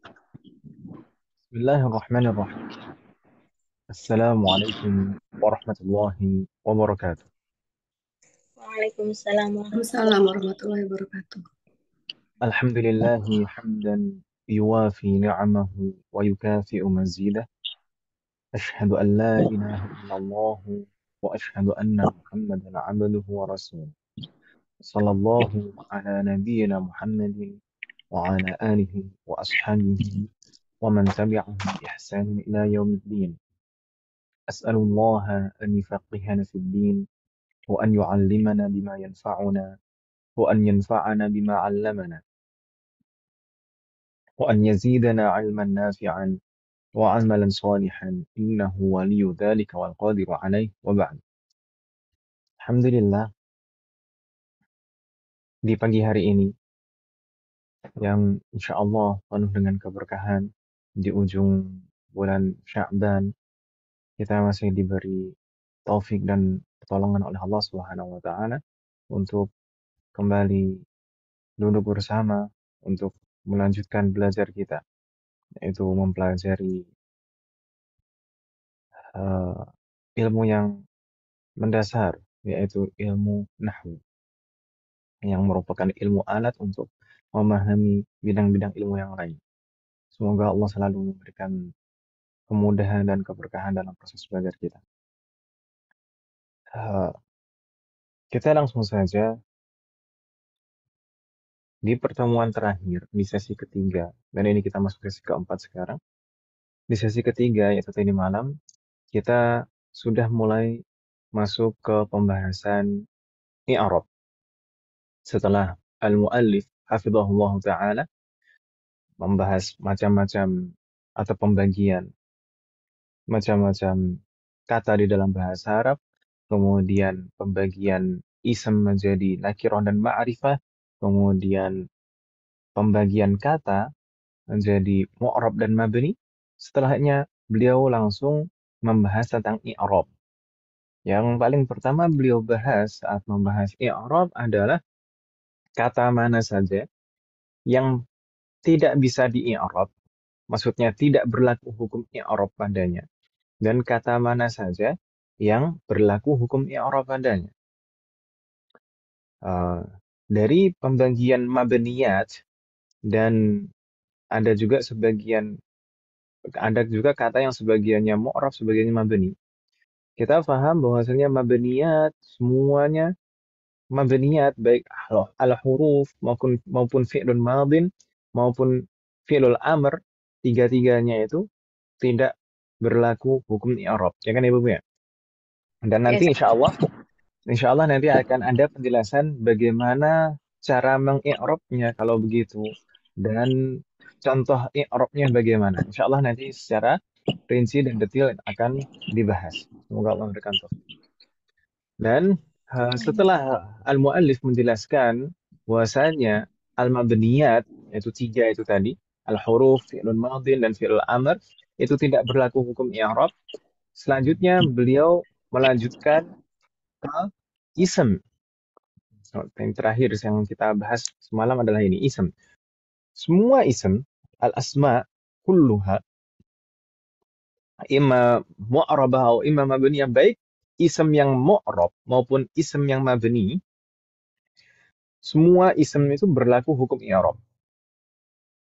بسم الله الرحمن الرحيم. السلام عليكم ورحمة الله وبركاته. Waalaikumsalam warahmatullahi Waalaikumsalam warahmatullahi wabarakatuh. الحمد لله حمدا يوافي نعمه ويكافئ مزيده. أشهد أن لا إله إلا الله وأشهد أن محمدا عبده ورسوله. صلى الله على نبينا محمد وعلى آله وأصحابه ومن تبعهم بإحسان إلى يوم الدين. أسأل الله أن يفقهنا في الدين وأن يعلمنا بما ينفعنا وأن ينفعنا بما علمنا وأن يزيدنا علما نافعا وعملا صالحا إنه ولي ذلك والقادر عليه وبعد. Alhamdulillah, di pagi hari ini yang insya Allah penuh dengan keberkahan di ujung bulan Sya'ban, kita masih diberi taufik dan pertolongan oleh Allah Subhanahu wa taala untuk kembali duduk bersama untuk melanjutkan belajar kita, yaitu mempelajari eh, ilmu yang mendasar, yaitu ilmu nahwu, yang merupakan ilmu alat untuk memahami bidang-bidang ilmu yang lain. Semoga Allah selalu memberikan kemudahan dan keberkahan dalam proses belajar kita. Eh, kita langsung saja di pertemuan terakhir, di sesi ketiga, dan ini kita masuk sesi keempat sekarang. Di sesi ketiga, yaitu tadi malam, kita sudah mulai masuk ke pembahasan i'rab. Setelah al-muallif hafizahullah ta'ala membahas macam-macam atau pembagian macam-macam kata di dalam bahasa Arab, kemudian pembagian ism menjadi nakirah dan ma'rifah, kemudian pembagian kata menjadi mu'rab dan mabni. Setelahnya beliau langsung membahas tentang i'rab. Yang paling pertama beliau bahas saat membahas i'rab adalah kata mana saja yang tidak bisa di-i'rab, maksudnya tidak berlaku hukum i'rab padanya, dan kata mana saja yang berlaku hukum i'rab padanya. Uh, dari pembagian mabniyat, dan ada juga kata yang sebagiannya mu'rab, sebagiannya mabni. Kita paham bahwasanya mabniyat semuanya mabniyat, baik al-huruf maupun fi'lun madin maupun fi'lul amr, tiga-tiganya itu tidak berlaku hukum i'rab, ya kan Ibu ya? Dan Ya, nanti insya Allah nanti akan ada penjelasan bagaimana cara mengi'rabnya kalau begitu, dan contoh i'rabnya bagaimana. Insya Allah nanti secara rinci dan detail akan dibahas. Semoga Allah memberikan taufik. Dan setelah al-muallif menjelaskan bahwasanya al-mabniyat, yaitu tiga itu tadi, al-huruf, fi'lun madin, dan fi'lul amr, itu tidak berlaku hukum i'rab. Selanjutnya beliau melanjutkan ke ism. Yang terakhir yang kita bahas semalam adalah ini, ism. Semua ism, al-asma, kulluha, imma mu'rabah atau imma mabniyah, baik ism yang mu'rab maupun ism yang mabni, semua ism itu berlaku hukum i'rab.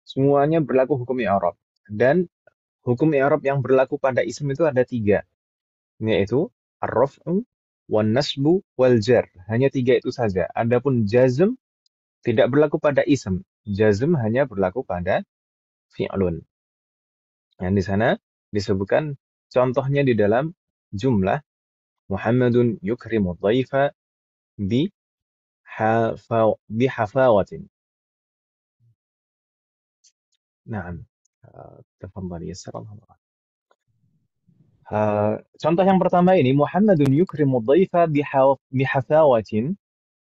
Semuanya berlaku hukum i'rab. Dan hukum i'rab yang berlaku pada ism itu ada tiga, yaitu ar-raf'u, wan nasbu, wal jar. Hanya tiga itu saja. Adapun jazm tidak berlaku pada ism. Jazm hanya berlaku pada fi'lun. Yang di sana disebutkan contohnya di dalam jumlah Muhammadun yukrimu dhaifa bi bihafawatin. Naam. Tafadhali yassarallahu. Contoh yang pertama ini, Muhammadun yukrimu dhaifa bihafawatin.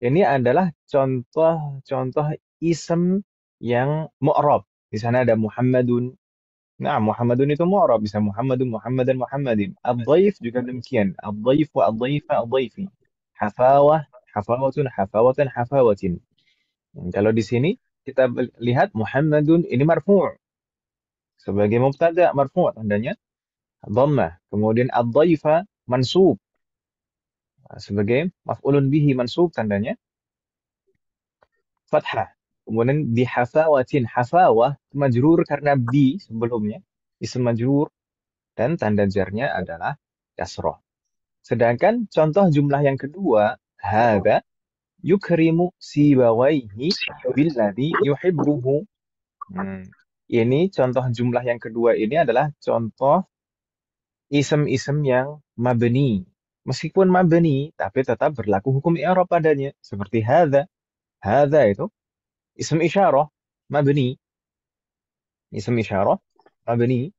Ini adalah contoh-contoh ism yang mu'rab. Di sana ada Muhammadun. Nah, Muhammadun itu mu'rab, bisa Muhammadun, Muhammadan, Muhammadin. Ad-dhaif juga demikian. Ad-dhaif wa ad-dhaifa, ad-dhaifi. Hafawah, hafawatun, hafawatan, hafawatin. Kalau di sini kita lihat Muhammadun ini marfu'. sebagai mubtada marfu' tandanya dhammah. Kemudian ad-dhaifa mansub sebagai maf'ulun bihi mansub tandanya fathah. Kemudian bihafawatin, hafawah majrur karena bi sebelumnya, isim majrur, dan tanda jarnya adalah kasroh. Sedangkan contoh jumlah yang kedua, hadza yukrimu sibawaihi billadhi yuhibbuhu. Hmm. Ini contoh jumlah yang kedua ini adalah contoh isim-isim yang mabni. Meskipun mabni, tapi tetap berlaku hukum i'rab padanya. Seperti hadza. Hadza itu isim isyarah mabni. Isim isyarah mabni.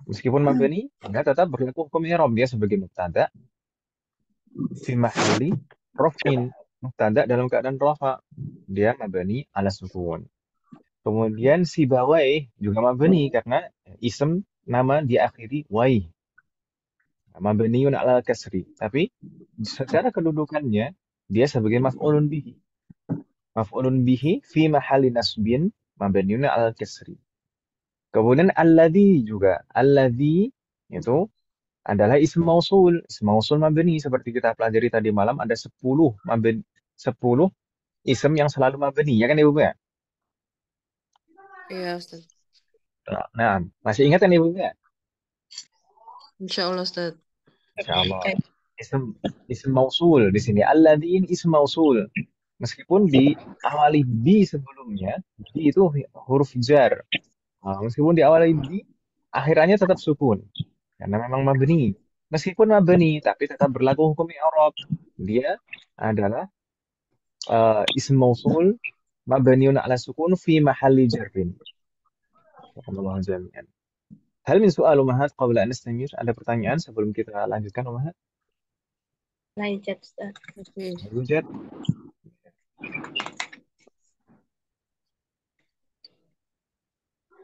Meskipun mabni, enggak tetap berlaku hukum i'rab. Dia sebagai mubtada fi mahalli raf'in. Mubtada dalam keadaan rafa. Dia mabni ala sukun. Kemudian si bawai juga mabni karena isim nama diakhiri wai. Mabniun ala kasri. Tapi secara kedudukannya dia sebagai maf'ulun bihi. Maf'ulun bihi fi mahalli nasbin mabniun ala kasri. Kemudian alladzi juga. Alladzi itu adalah isim mausul. Isim mausul mabni seperti kita pelajari tadi malam ada 10 mabni, 10 isim yang selalu mabni. Ya kan Ibu ya? Iya, Ustaz. Nah, masih ingat kan Ibu ya? Insya Allah, Ustaz. Insyaallah. Isim isim mausul di sini. Alladzi ini isim mausul. Meskipun diawali bi sebelumnya, bi itu huruf jar. Nah, meskipun diawali bi, akhirannya tetap sukun. Karena memang mabni. Meskipun mabni, tapi tetap berlaku hukum i'rab. Dia adalah ism mausul mabniun ala sukun fi mahalli jarrin. Allahu jami'an. Hal min soal Umahat qabla an nastamir? Ada pertanyaan sebelum kita lanjutkan Umahat? Lanjut, Ustaz. Oke. Yujad?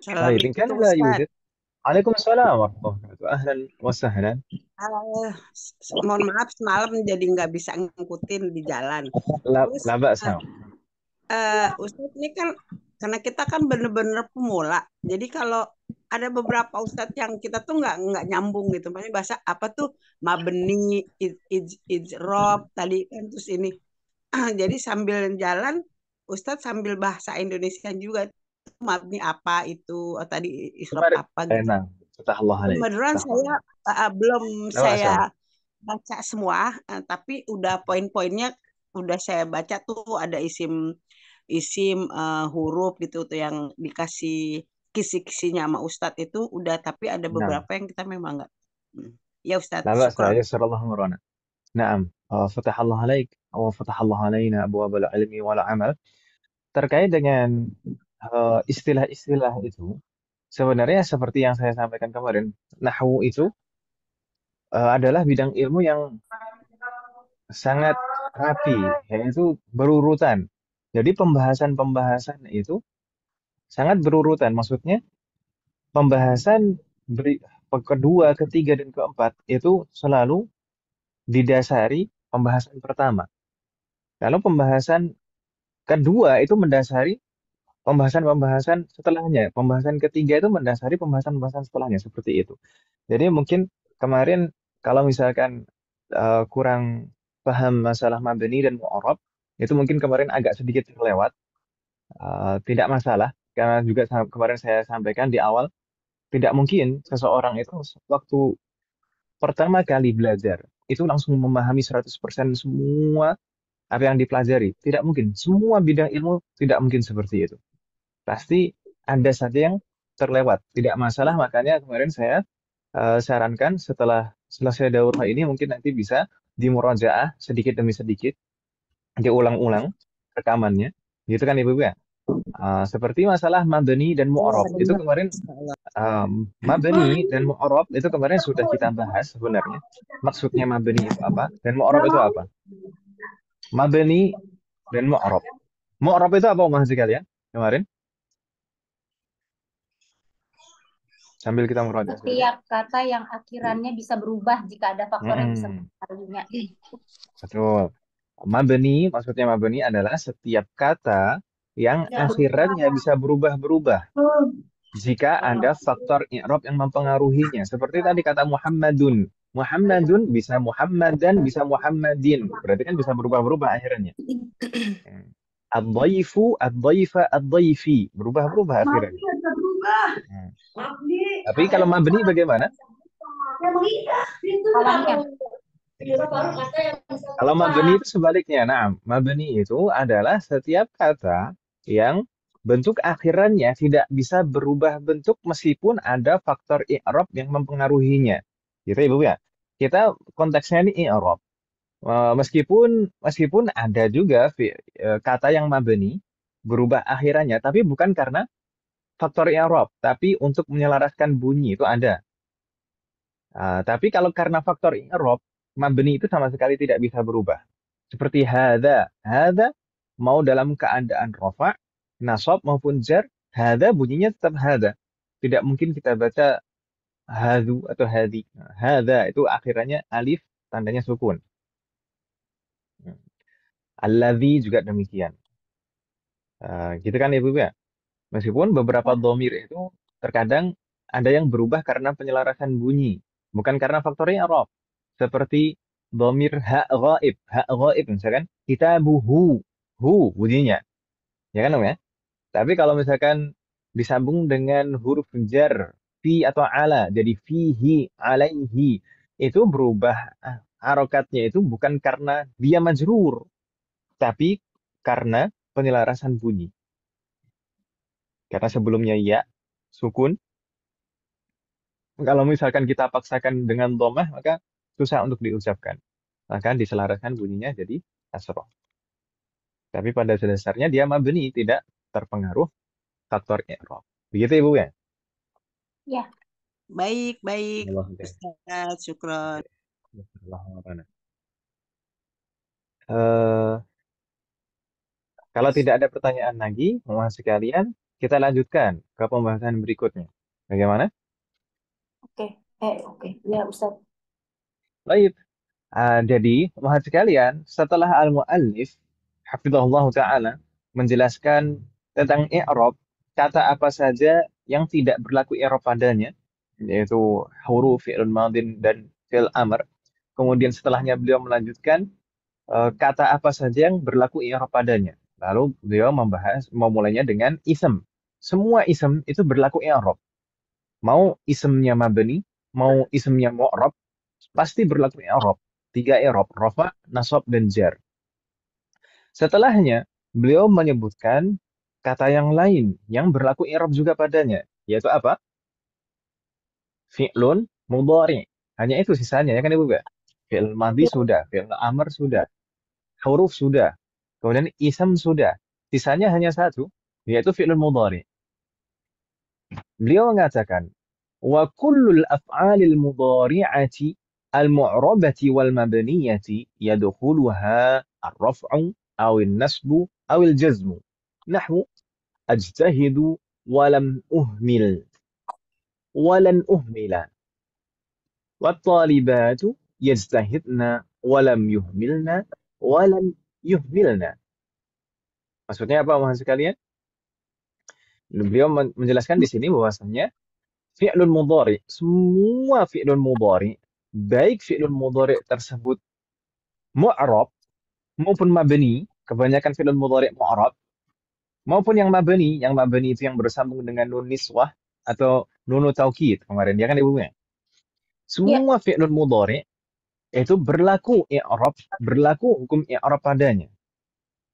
Baik, in kana Assalamualaikum la Ustaz. yujad. Waalaikumsalam warahmatullahi wabarakatuh. Ahlan wa sahlan. Mohon maaf semalam jadi nggak bisa ngikutin di jalan. La Terus la ba'sa. Ustaz ini kan karena kita kan bener-bener pemula. Jadi kalau ada beberapa Ustaz yang kita tuh nggak nyambung gitu. Maksudnya bahasa apa tuh mabni, ijrob tadi kan terus ini. Jadi sambil jalan Ustaz sambil bahasa Indonesia juga mabni apa itu tadi isrob Kemarin, apa gitu. nah, fatah Allah alaik. Kebetulan Fatah saya Allah. belum La saya ba'sa. baca semua, tapi udah poin-poinnya udah saya baca tuh ada isim isim huruf gitu tuh yang dikasih kisi-kisinya sama Ustadz itu udah, tapi ada Nah, beberapa yang kita memang nggak. Ya la Ustadz, ba'sa. syukron. Yassarallahu amrana. Naam. Fatah Allah alaik. Wa fatah Allah alaina abwabal ilmi wal amal. Terkait dengan istilah-istilah itu, sebenarnya seperti yang saya sampaikan kemarin, nahwu itu adalah bidang ilmu yang sangat rapi, yaitu berurutan. Jadi pembahasan-pembahasan itu sangat berurutan. Maksudnya pembahasan beri- kedua, ketiga, dan keempat itu selalu didasari pembahasan pertama. Kalau pembahasan kedua itu mendasari pembahasan-pembahasan setelahnya. Pembahasan ketiga itu mendasari pembahasan-pembahasan setelahnya. Seperti itu. Jadi mungkin kemarin kalau misalkan kurang paham masalah mabni dan mu'arab, itu mungkin kemarin agak sedikit terlewat. Tidak masalah. Karena juga kemarin saya sampaikan di awal, tidak mungkin seseorang itu waktu pertama kali belajar, itu langsung memahami 100% semua apa yang dipelajari. Tidak mungkin. Semua bidang ilmu tidak mungkin seperti itu. Pasti ada saja yang terlewat. Tidak masalah, makanya kemarin saya sarankan setelah selesai daurah ini mungkin nanti bisa dimurajaah sedikit demi sedikit, diulang-ulang rekamannya. Gitu kan Ibu ya? Seperti masalah mabni dan Oh, mu'arab. Itu benar. kemarin mabni dan mu'arab itu kemarin sudah kita bahas sebenarnya. Maksudnya mabni itu apa dan mu'arab itu apa? Mabni dan mu'arab. Mu'arab itu apa Mas sekalian? Kemarin sambil kita murajaah sekalian. Setiap kata yang akhirannya bisa berubah jika ada faktor yang bisa Mm-mm. mempengaruhinya. Betul. Mabni, maksudnya mabni adalah setiap kata yang akhirannya bisa berubah-berubah. jika ada faktor i'rab yang mempengaruhinya. Seperti tadi kata Muhammadun. Muhammadun bisa Muhammadan, bisa Muhammadin. Berarti kan bisa berubah-berubah akhirnya. Ad-dhaifu, ad-dhaifa, ad-dhaifi. Berubah-berubah akhirnya. Hmm. Tapi kalau mabni bagaimana? Kawannya. Kalau mabni itu sebaliknya. Nah, mabni itu adalah setiap kata yang bentuk akhirannya tidak bisa berubah bentuk meskipun ada faktor i'rab yang mempengaruhinya. Gitu ya, Bu ya. Kita konteksnya ini i'rab. Meskipun ada juga kata yang mabni berubah akhirannya, tapi bukan karena faktor i'rab, tapi untuk menyelaraskan bunyi itu ada. Tapi kalau karena faktor i'rab, mabni itu sama sekali tidak bisa berubah. Seperti hadza. Hadza mau dalam keadaan rafa, nasab maupun jar, hadza bunyinya tetap hadza. Tidak mungkin kita baca hadzu atau hadi. Hadza itu akhirannya alif, tandanya sukun. Alladzi juga demikian. Gitu kan Ibu ya? Meskipun beberapa dhamir itu terkadang ada yang berubah karena penyelarasan bunyi, bukan karena faktor i'rab. Seperti dhamir ha ghaib, misalkan kitabuhu, hu bunyinya, ya kan Om ya? Tapi kalau misalkan disambung dengan huruf jar, fi atau ala, jadi fihi, alaihi, itu berubah harokatnya itu bukan karena dia majrur, tapi karena penyelarasan bunyi. Karena sebelumnya ya, sukun. Kalau misalkan kita paksakan dengan domah, maka susah untuk diucapkan. Maka diselaraskan bunyinya jadi kasroh. Tapi pada dasarnya dia mabni, tidak terpengaruh faktor i'rab. Begitu Ibu ya? Ya. Baik, baik. Allah, Ustaz, syukron. Eh, kalau tidak ada pertanyaan lagi, mohon sekalian, kita lanjutkan ke pembahasan berikutnya. Bagaimana? Oke. Oke. Ya, Ustaz. Baik. Jadi, mohon sekalian, setelah al-muallif hafizahullah taala menjelaskan tentang i'rab, kata apa saja yang tidak berlaku i'rab padanya, yaitu huruf fi'il madin dan fi'il amr. Kemudian setelahnya beliau melanjutkan kata apa saja yang berlaku i'rab padanya. Lalu beliau memulainya dengan ism. Semua ism itu berlaku i'rab. Mau ismnya mabni, mau ismnya mu'rab, pasti berlaku i'rab. 3 i'rab, rafa, nasab, dan jar. Setelahnya, beliau menyebutkan kata yang lain yang berlaku i'rab juga padanya, yaitu apa? Fi'lun mudhari. Hanya itu sisanya ya kan Ibu ya? Fi'il madhi sudah, fi'il amr sudah, huruf sudah, kemudian ism sudah. Sisanya hanya satu, yaitu fi'lun mudhari. Beliau mengatakan, wa kullul af'alil mudhari'ati al-mu'rabati wal mabniyati yadkhuluha ar-raf'u aw an-nasbu aw al-jazmu. Nahwu ajtahidu walam uhmil walan uhmila wat-talibatu yajtahidna walam yuhmilna walan yuhmilna. Maksudnya apa mohon sekalian? Beliau menjelaskan di sini bahwasanya fi'lun mudhari, semua fi'lun mudhari, baik fi'lun mudhari tersebut mu'rab maupun mabni, kebanyakan fi'lun mudhari mu'rab, maupun yang mabni itu yang bersambung dengan nun niswah atau nunu taukid kemarin, ya kan Ibu ya? Semua fi'lun mudhari itu berlaku i'rab, berlaku hukum i'rab padanya.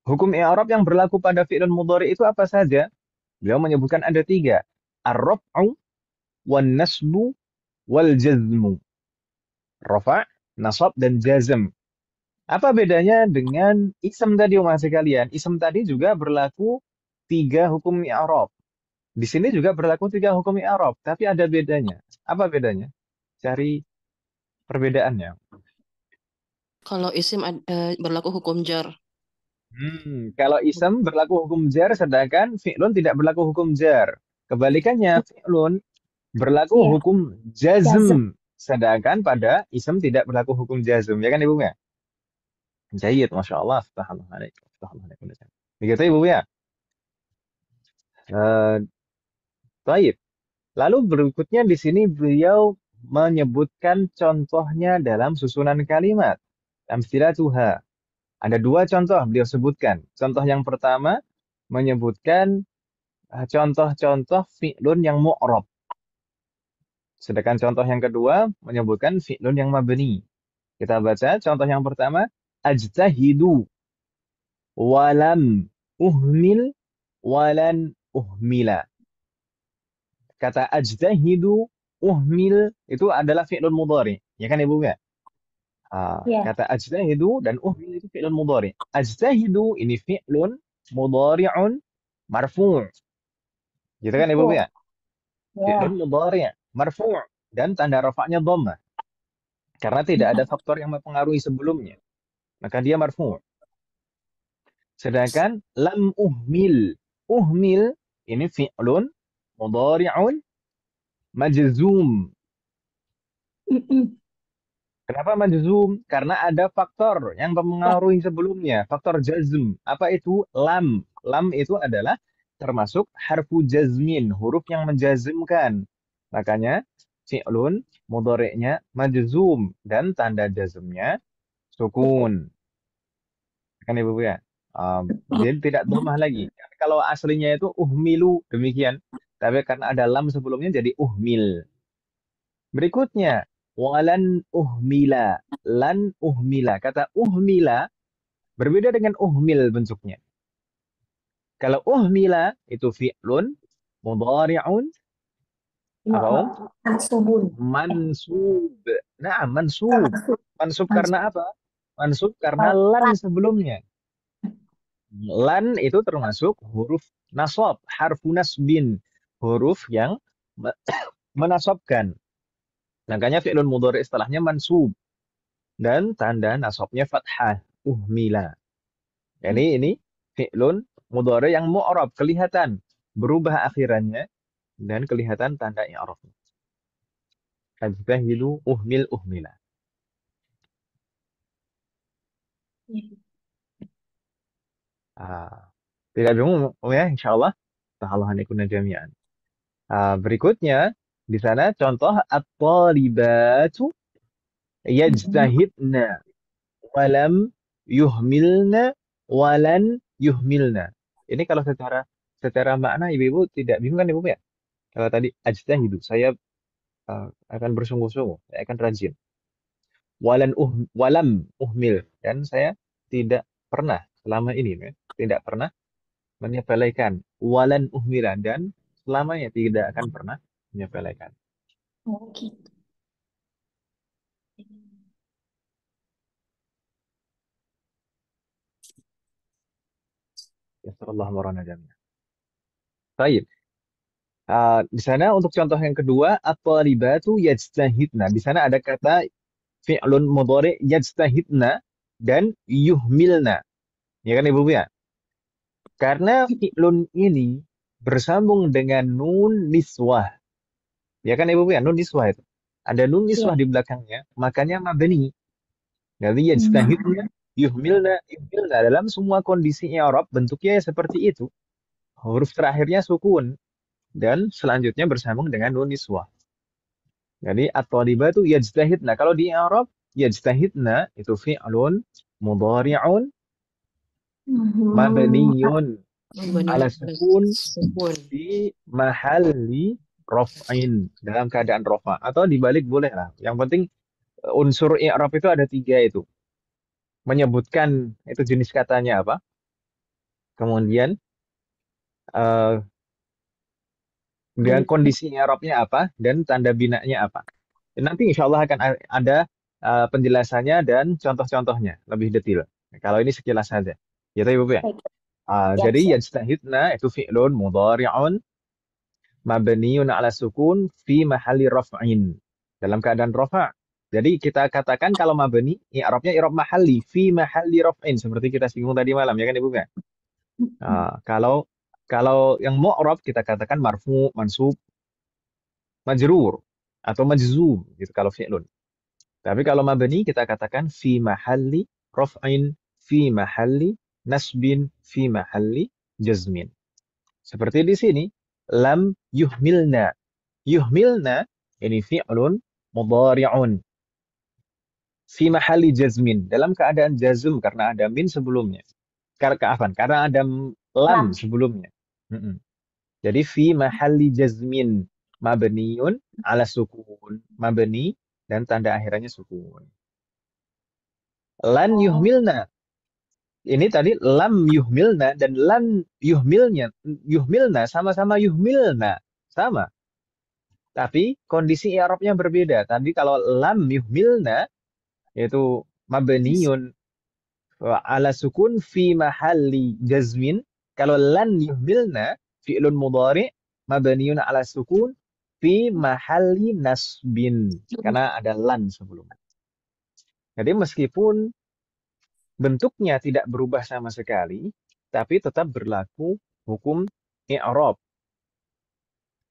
Hukum i'rab yang berlaku pada fi'lun mudhari itu apa saja? Beliau menyebutkan ada 3. Ar-raf'u wan nasbu wal jazmu. Rafa, nasab, dan jazm. Apa bedanya dengan ism tadi, Mas sekalian? Ism tadi juga berlaku 3 hukum i'rab. Di sini juga berlaku 3 hukum i'rab, tapi ada bedanya. Apa bedanya? Cari perbedaannya. Kalau isim berlaku hukum jar. Kalau ism berlaku hukum jar, sedangkan fi'lun tidak berlaku hukum jar. Kebalikannya, fi'lun berlaku hukum jazm, sedangkan pada ism tidak berlaku hukum jazm. Ya kan Ibu ya? Jayid, Masya Allah. Begitu Ibu ya? Baik. Lalu berikutnya di sini beliau menyebutkan contohnya dalam susunan kalimat. Amthilatuha. Ada dua contoh beliau sebutkan. Contoh yang pertama menyebutkan contoh-contoh fi'lun yang mu'rab. Sedangkan contoh yang kedua menyebutkan fi'lun yang mabni. Kita baca contoh yang pertama, ajtahidu walam uhmil walan uhmila. Kata ajtahidu, uhmil itu adalah fi'lun mudhari. Ya kan Ibu ya? Ya, Kata ajtahidu dan uhmil itu fi'lun mudhari. Ajtahidu ini fi'lun mudhari'un marfu'. Gitu kan Ibu betul. ya? Ya, Fi'lun mudhari' marfu' dan tanda rafa'nya dhammah. Karena tidak ada faktor yang mempengaruhi sebelumnya. Maka dia marfu'. Sedangkan lam uhmil. Uhmil ini fi'lun mudhari'un majzum. Kenapa majzum? Karena ada faktor yang mempengaruhi sebelumnya. Faktor jazm. Apa itu? Lam. Lam itu adalah termasuk harfu jazmin. Huruf yang menjazmkan. Makanya fi'lun mudhari'nya majzum. Dan tanda jazmnya sukun. Kan Ibu ya? Dia tidak dhammah lagi. Kalau aslinya itu uhmilu. Demikian. Tapi karena ada lam sebelumnya jadi uhmil. Berikutnya, walan uhmila. Lan uhmila. Kata uhmila berbeda dengan uhmil bentuknya. Kalau uhmila itu fi'lun mudhari'un apa Om? mansubun. Mansub. Nah, mansub. Mansub karena apa? Mansub karena Mansub. lan sebelumnya. Lan itu termasuk huruf nasab, harfu nasbin, huruf yang menasabkan. Makanya fi'lun mudhari istilahnya mansub dan tanda nasabnya fathah, uhmila. Ini fi'lun mudhari yang mu'rab, kelihatan berubah akhirannya dan kelihatan tanda i'rabnya. Ajtahidu uhmil uhmila. Tidak bingung ya insyaallah. Ta'ala hanikuna jami'an. Berikutnya di sana contoh at-talibatu yajtahidna walam yuhmilna walan yuhmilna. Ini kalau secara makna ibu-ibu tidak bingung kan ibu ya? Kalau tadi ajtahidu, saya akan bersungguh-sungguh, saya akan rajin. Walam uhmil dan saya tidak pernah selama ini ya, tidak pernah menyepelekan walan uhmila dan selamanya tidak akan pernah menyepelekan. Oh, gitu. Ya Allah marana jami'an. Baik. Di sana untuk contoh yang kedua, at-talibatu yajtahidna. Di sana ada kata fi'lun mudhari yajtahidna dan yuhmilna. Ya kan Ibu ya? Karena fi'lun ini bersambung dengan nun niswah. Ya kan Ibu ya? Nun niswah itu. Ada nun niswah di belakangnya, makanya mabni. Jadi yajtahidna, yuhmilna, yuhmilna. Dalam semua kondisi i'rab bentuknya seperti itu. Huruf terakhirnya sukun dan selanjutnya bersambung dengan nun niswah. Jadi at-talibatu yajtahidna. Kalau di i'rab yajtahidna itu fi'lun mudhari'un mabniyun ala sukun Sukun. di mahalli raf'in dalam keadaan rafa atau dibalik boleh lah. Yang penting unsur i'rab itu ada tiga itu. Menyebutkan itu jenis katanya apa. Kemudian dengan kondisi i'rabnya apa dan tanda binanya apa. Dan nanti insya Allah akan ada penjelasannya dan contoh-contohnya lebih detail. Kalau ini sekilas saja. Ya, Ibu ya. Baik. Jadi siap. yajtahidna itu fi'lun mudhari'un mabniun ala sukun fi mahalli raf'in. Dalam keadaan rafa'. Jadi kita katakan kalau mabni, i'rabnya i'rab mahalli fi mahalli raf'in seperti kita singgung tadi malam ya kan Ibu ya. Kalau yang mu'rab kita katakan marfu, mansub, majrur atau majzum gitu kalau fi'lun. Tapi kalau mabni kita katakan fi mahalli raf'in, fi mahalli nasbin, fi mahalli jazmin. Seperti di sini, lam yuhmilna. Yuhmilna ini fi'lun mudhari'un fi mahalli jazmin, dalam keadaan jazm karena ada min sebelumnya. Karena ada lam Lam. sebelumnya. Mm-mm. Jadi fi mahalli jazmin mabniun ala sukun, mabni dan tanda akhirannya sukun. Lan Oh. yuhmilna. Ini tadi lam yuhmilna dan lan yuhmilna sama-sama yuhmilna. Sama. Tapi kondisi i'rabnya berbeda. Tadi kalau lam yuhmilna yaitu mabniun ala sukun fi mahalli jazmin. Kalau lan yuhmilna fi'lun mudhari mabniun ala sukun fi mahalli nasbin. Karena ada lan sebelumnya. Jadi meskipun bentuknya tidak berubah sama sekali, tapi tetap berlaku hukum i'rab.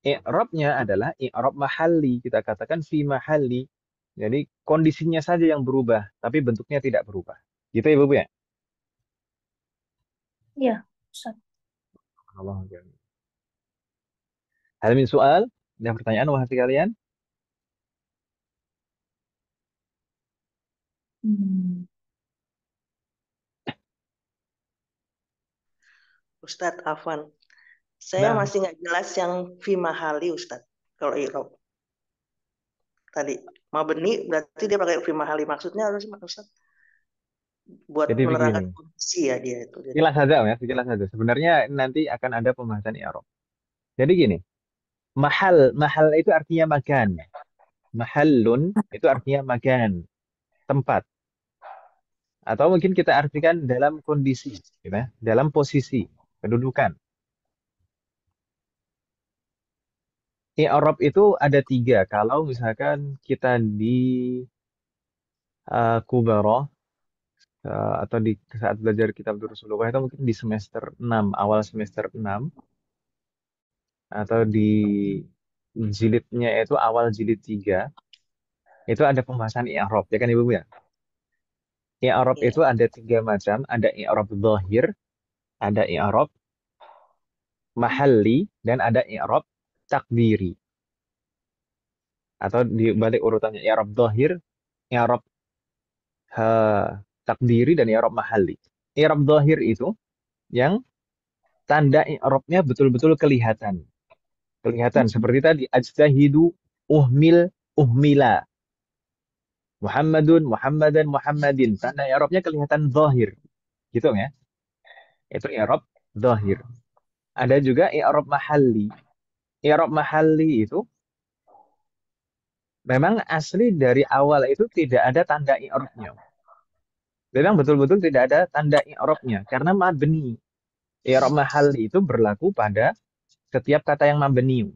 I'rabnya adalah i'rab mahalli. Kita katakan fi mahalli. Jadi kondisinya saja yang berubah, tapi bentuknya tidak berubah. Gitu ya, Bu ya? Iya, Ustaz. Allah. Hal min soal? Ada pertanyaan wahai kalian? Hmm. Ustadz Afwan, saya Nah, masih nggak jelas yang fi mahali Ustadz. Kalau irob tadi mabni berarti dia pakai fi mahali, maksudnya harus Ustadz buat jadi begini. menerangkan kondisi ya dia itu. Jadi Sekilas saja ya, sekilas saja. Sebenarnya nanti akan ada pembahasan i'rab. Jadi gini, mahal itu artinya makan. Mahallun itu artinya makan, tempat. Atau mungkin kita artikan dalam kondisi, gitu ya, dalam posisi, kedudukan. I'rab itu ada tiga. Kalau misalkan kita di Kubarah atau di saat belajar kitab Durusul itu mungkin di semester 6, awal semester 6 atau di jilidnya itu awal jilid 3 itu ada pembahasan i'rab ya kan Ibu ya. I'rab iya. itu ada tiga macam, ada i'rab zahir, ada i'rab mahalli dan ada i'rab takdiri. Atau di balik urutannya i'rab zahir, i'rab takdiri dan i'rab mahalli. I'rab zahir itu yang tanda i'rabnya betul-betul kelihatan. Kelihatan seperti tadi ajtahidu, uhmil, uhmila. Muhammadun, Muhammadan, Muhammadin. Tanda i'rabnya kelihatan zahir. Gitu ya. Itu i'rab zahir. Ada juga i'rab mahalli. I'rab mahalli itu memang asli dari awal itu tidak ada tanda i'rabnya. Memang betul-betul tidak ada tanda i'rabnya karena mabni. I'rab mahalli itu berlaku pada setiap kata yang mabni.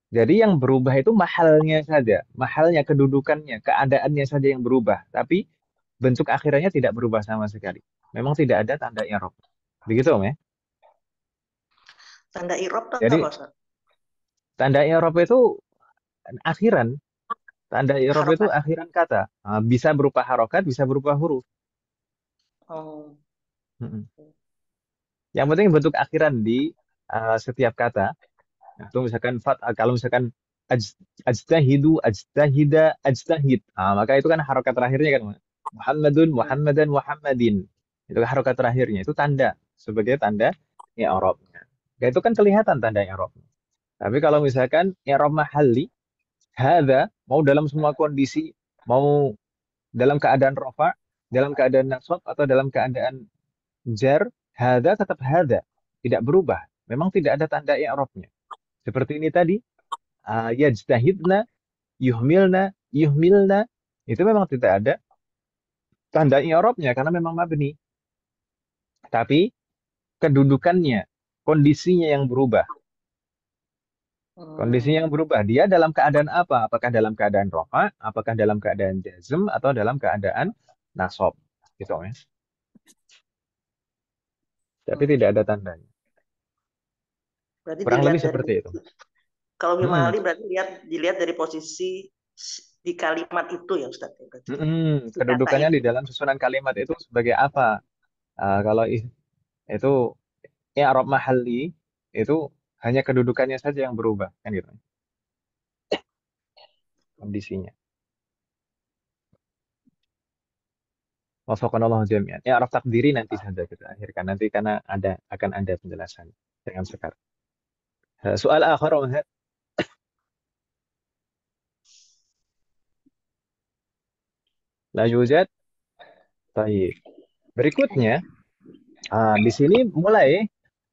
Jadi yang berubah itu mahalnya saja, mahalnya, kedudukannya, keadaannya saja yang berubah. Tapi bentuk akhirnya tidak berubah sama sekali. Memang tidak ada tanda i'rab. Begitu, Om ya? Tanda irob itu Jadi apa Ustadz? tanda i'rab itu akhiran. Tanda i'rab itu Harokat. akhiran kata. Bisa berupa harokat, bisa berupa huruf. Oh. Mm-mm. Yang penting bentuk akhiran di setiap kata. Itu misalkan kalau misalkan ajtahidu, ajtahida, ajtahid. Maka itu kan harokat terakhirnya kan. Muhammadun, Muhammadan, Muhammadin. Itu kan harokat terakhirnya. Itu tanda. Sebagai tanda i'rabnya. Ya, itu kan kelihatan tanda i'rabnya. Tapi kalau misalkan i'rab mahalli, hadza, mau dalam semua kondisi, mau dalam keadaan rafa, dalam keadaan nasab, atau dalam keadaan jar, hadza tetap hadza. Tidak berubah. Memang tidak ada tanda i'rabnya. Seperti ini tadi, yajtahidna, yuhmilna, yuhmilna, itu memang tidak ada tanda i'rabnya karena memang mabni. Tapi kedudukannya, kondisinya yang berubah. Kondisinya yang berubah. Dia dalam keadaan apa? Apakah dalam keadaan rafa, apakah dalam keadaan jazm, atau dalam keadaan nasab. Gitu ya. Tapi tidak ada tandanya. Berarti Kurang dilihat lebih dari seperti itu. kalau fi Mm-mm. mahali berarti dilihat dari posisi di kalimat itu ya Ustadz ya, berarti. Mm-mm. Si kata Kedudukannya di itu. dalam susunan kalimat itu sebagai apa? Kalau itu i'rab mahalli itu hanya kedudukannya saja yang berubah kan gitu. kondisinya. Wafaqanallahu jami'an. I'rab takdiri nanti saja kita akhirkan nanti karena akan ada penjelasan. Jangan sekarang. Soal akhir Umar. La yujad. Baik. Berikutnya di sini mulai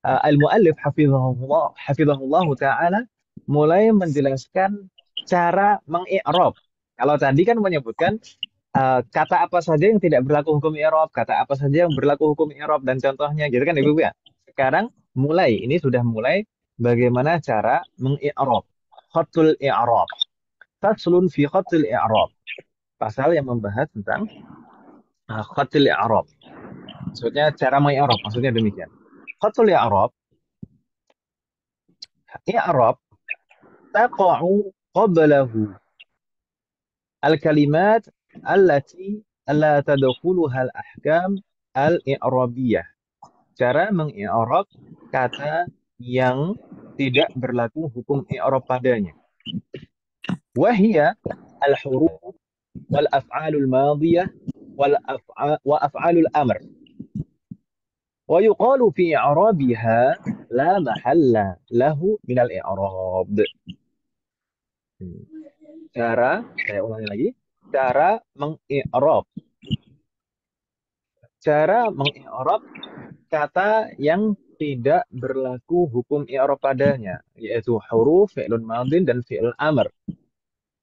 al-muallif hafizahullah taala mulai menjelaskan cara mengi'rab. Kalau tadi kan menyebutkan kata apa saja yang tidak berlaku hukum i'rab, kata apa saja yang berlaku hukum i'rab dan contohnya gitu kan Ibu ya. Sekarang ini sudah mulai bagaimana cara mengi'rab. Khatul i'rab. Faslun fi khatul i'rab. Pasal yang membahas tentang khatul i'rab. Maksudnya cara mengi'rab, maksudnya demikian. Khatul i'rab taqa'u qablahu al-kalimat allati la tadkhuluha al-ahkam al-i'rabiyah. Cara mengi'rab kata yang tidak berlaku hukum i'rab padanya. Wahia al-huruf wal af'alul madiyah wa af'alul amr. Wa yuqalu fi i'rabiha la mahalla lahu min al-i'rab. Saya ulangi lagi. Cara mengi'rab. Cara mengi'rab kata yang tidak berlaku hukum i'rab padanya, yaitu huruf, fi'lun madin, dan fi'l amr.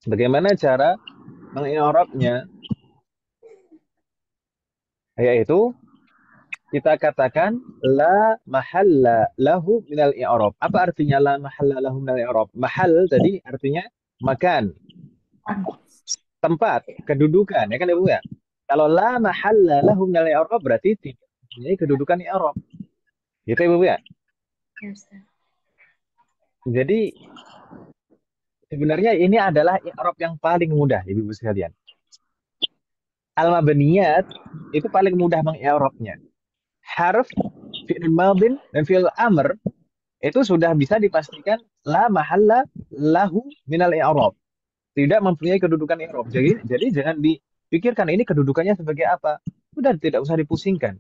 Bagaimana cara mengi'rabnya? Yaitu kita katakan la mahalla lahu minal i'rab. Apa artinya la mahalla lahu minal i'rab? Mahal tadi artinya makan, tempat, kedudukan, ya kan Ibu ya? Kalau la mahalla lahu minal i'rab berarti tidak mempunyai kedudukan i'rab. Gitu Ibu ya? Jadi sebenarnya ini adalah i'rab yang paling mudah Ibu sekalian. Al-mabniyat itu paling mudah mengi'rabnya. Harf, fi'il madin, dan fi'il amr itu sudah bisa dipastikan la mahalla lahu minal i'rab. Tidak mempunyai kedudukan i'rab. Jadi jangan dipikirkan ini kedudukannya sebagai apa. Sudah tidak usah dipusingkan.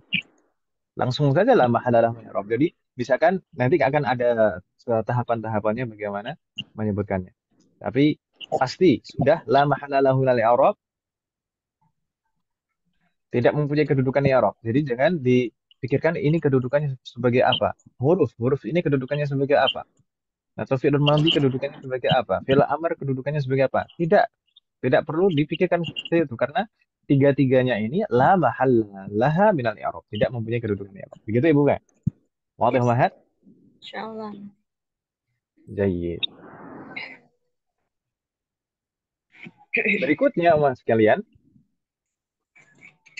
Langsung saja la mahalla lahu minal i'rab. Jadi misalkan nanti akan ada tahapan-tahapannya bagaimana menyebutkannya. Tapi pasti sudah la mahalla lahu minal i'rab tidak mempunyai kedudukan i'rab. Jadi jangan dipikirkan ini kedudukannya sebagai apa. Huruf ini kedudukannya sebagai apa. Atau fi'il madhi kedudukannya sebagai apa. Fi'il amr kedudukannya sebagai apa. Tidak perlu dipikirkan seperti itu karena tiga-tiganya ini la mahalla laha minal i'rab, tidak mempunyai kedudukan i'rab. Begitu Ibu kan? Wadih Mahat? Insyaallah. Jayyid. Berikutnya umat sekalian.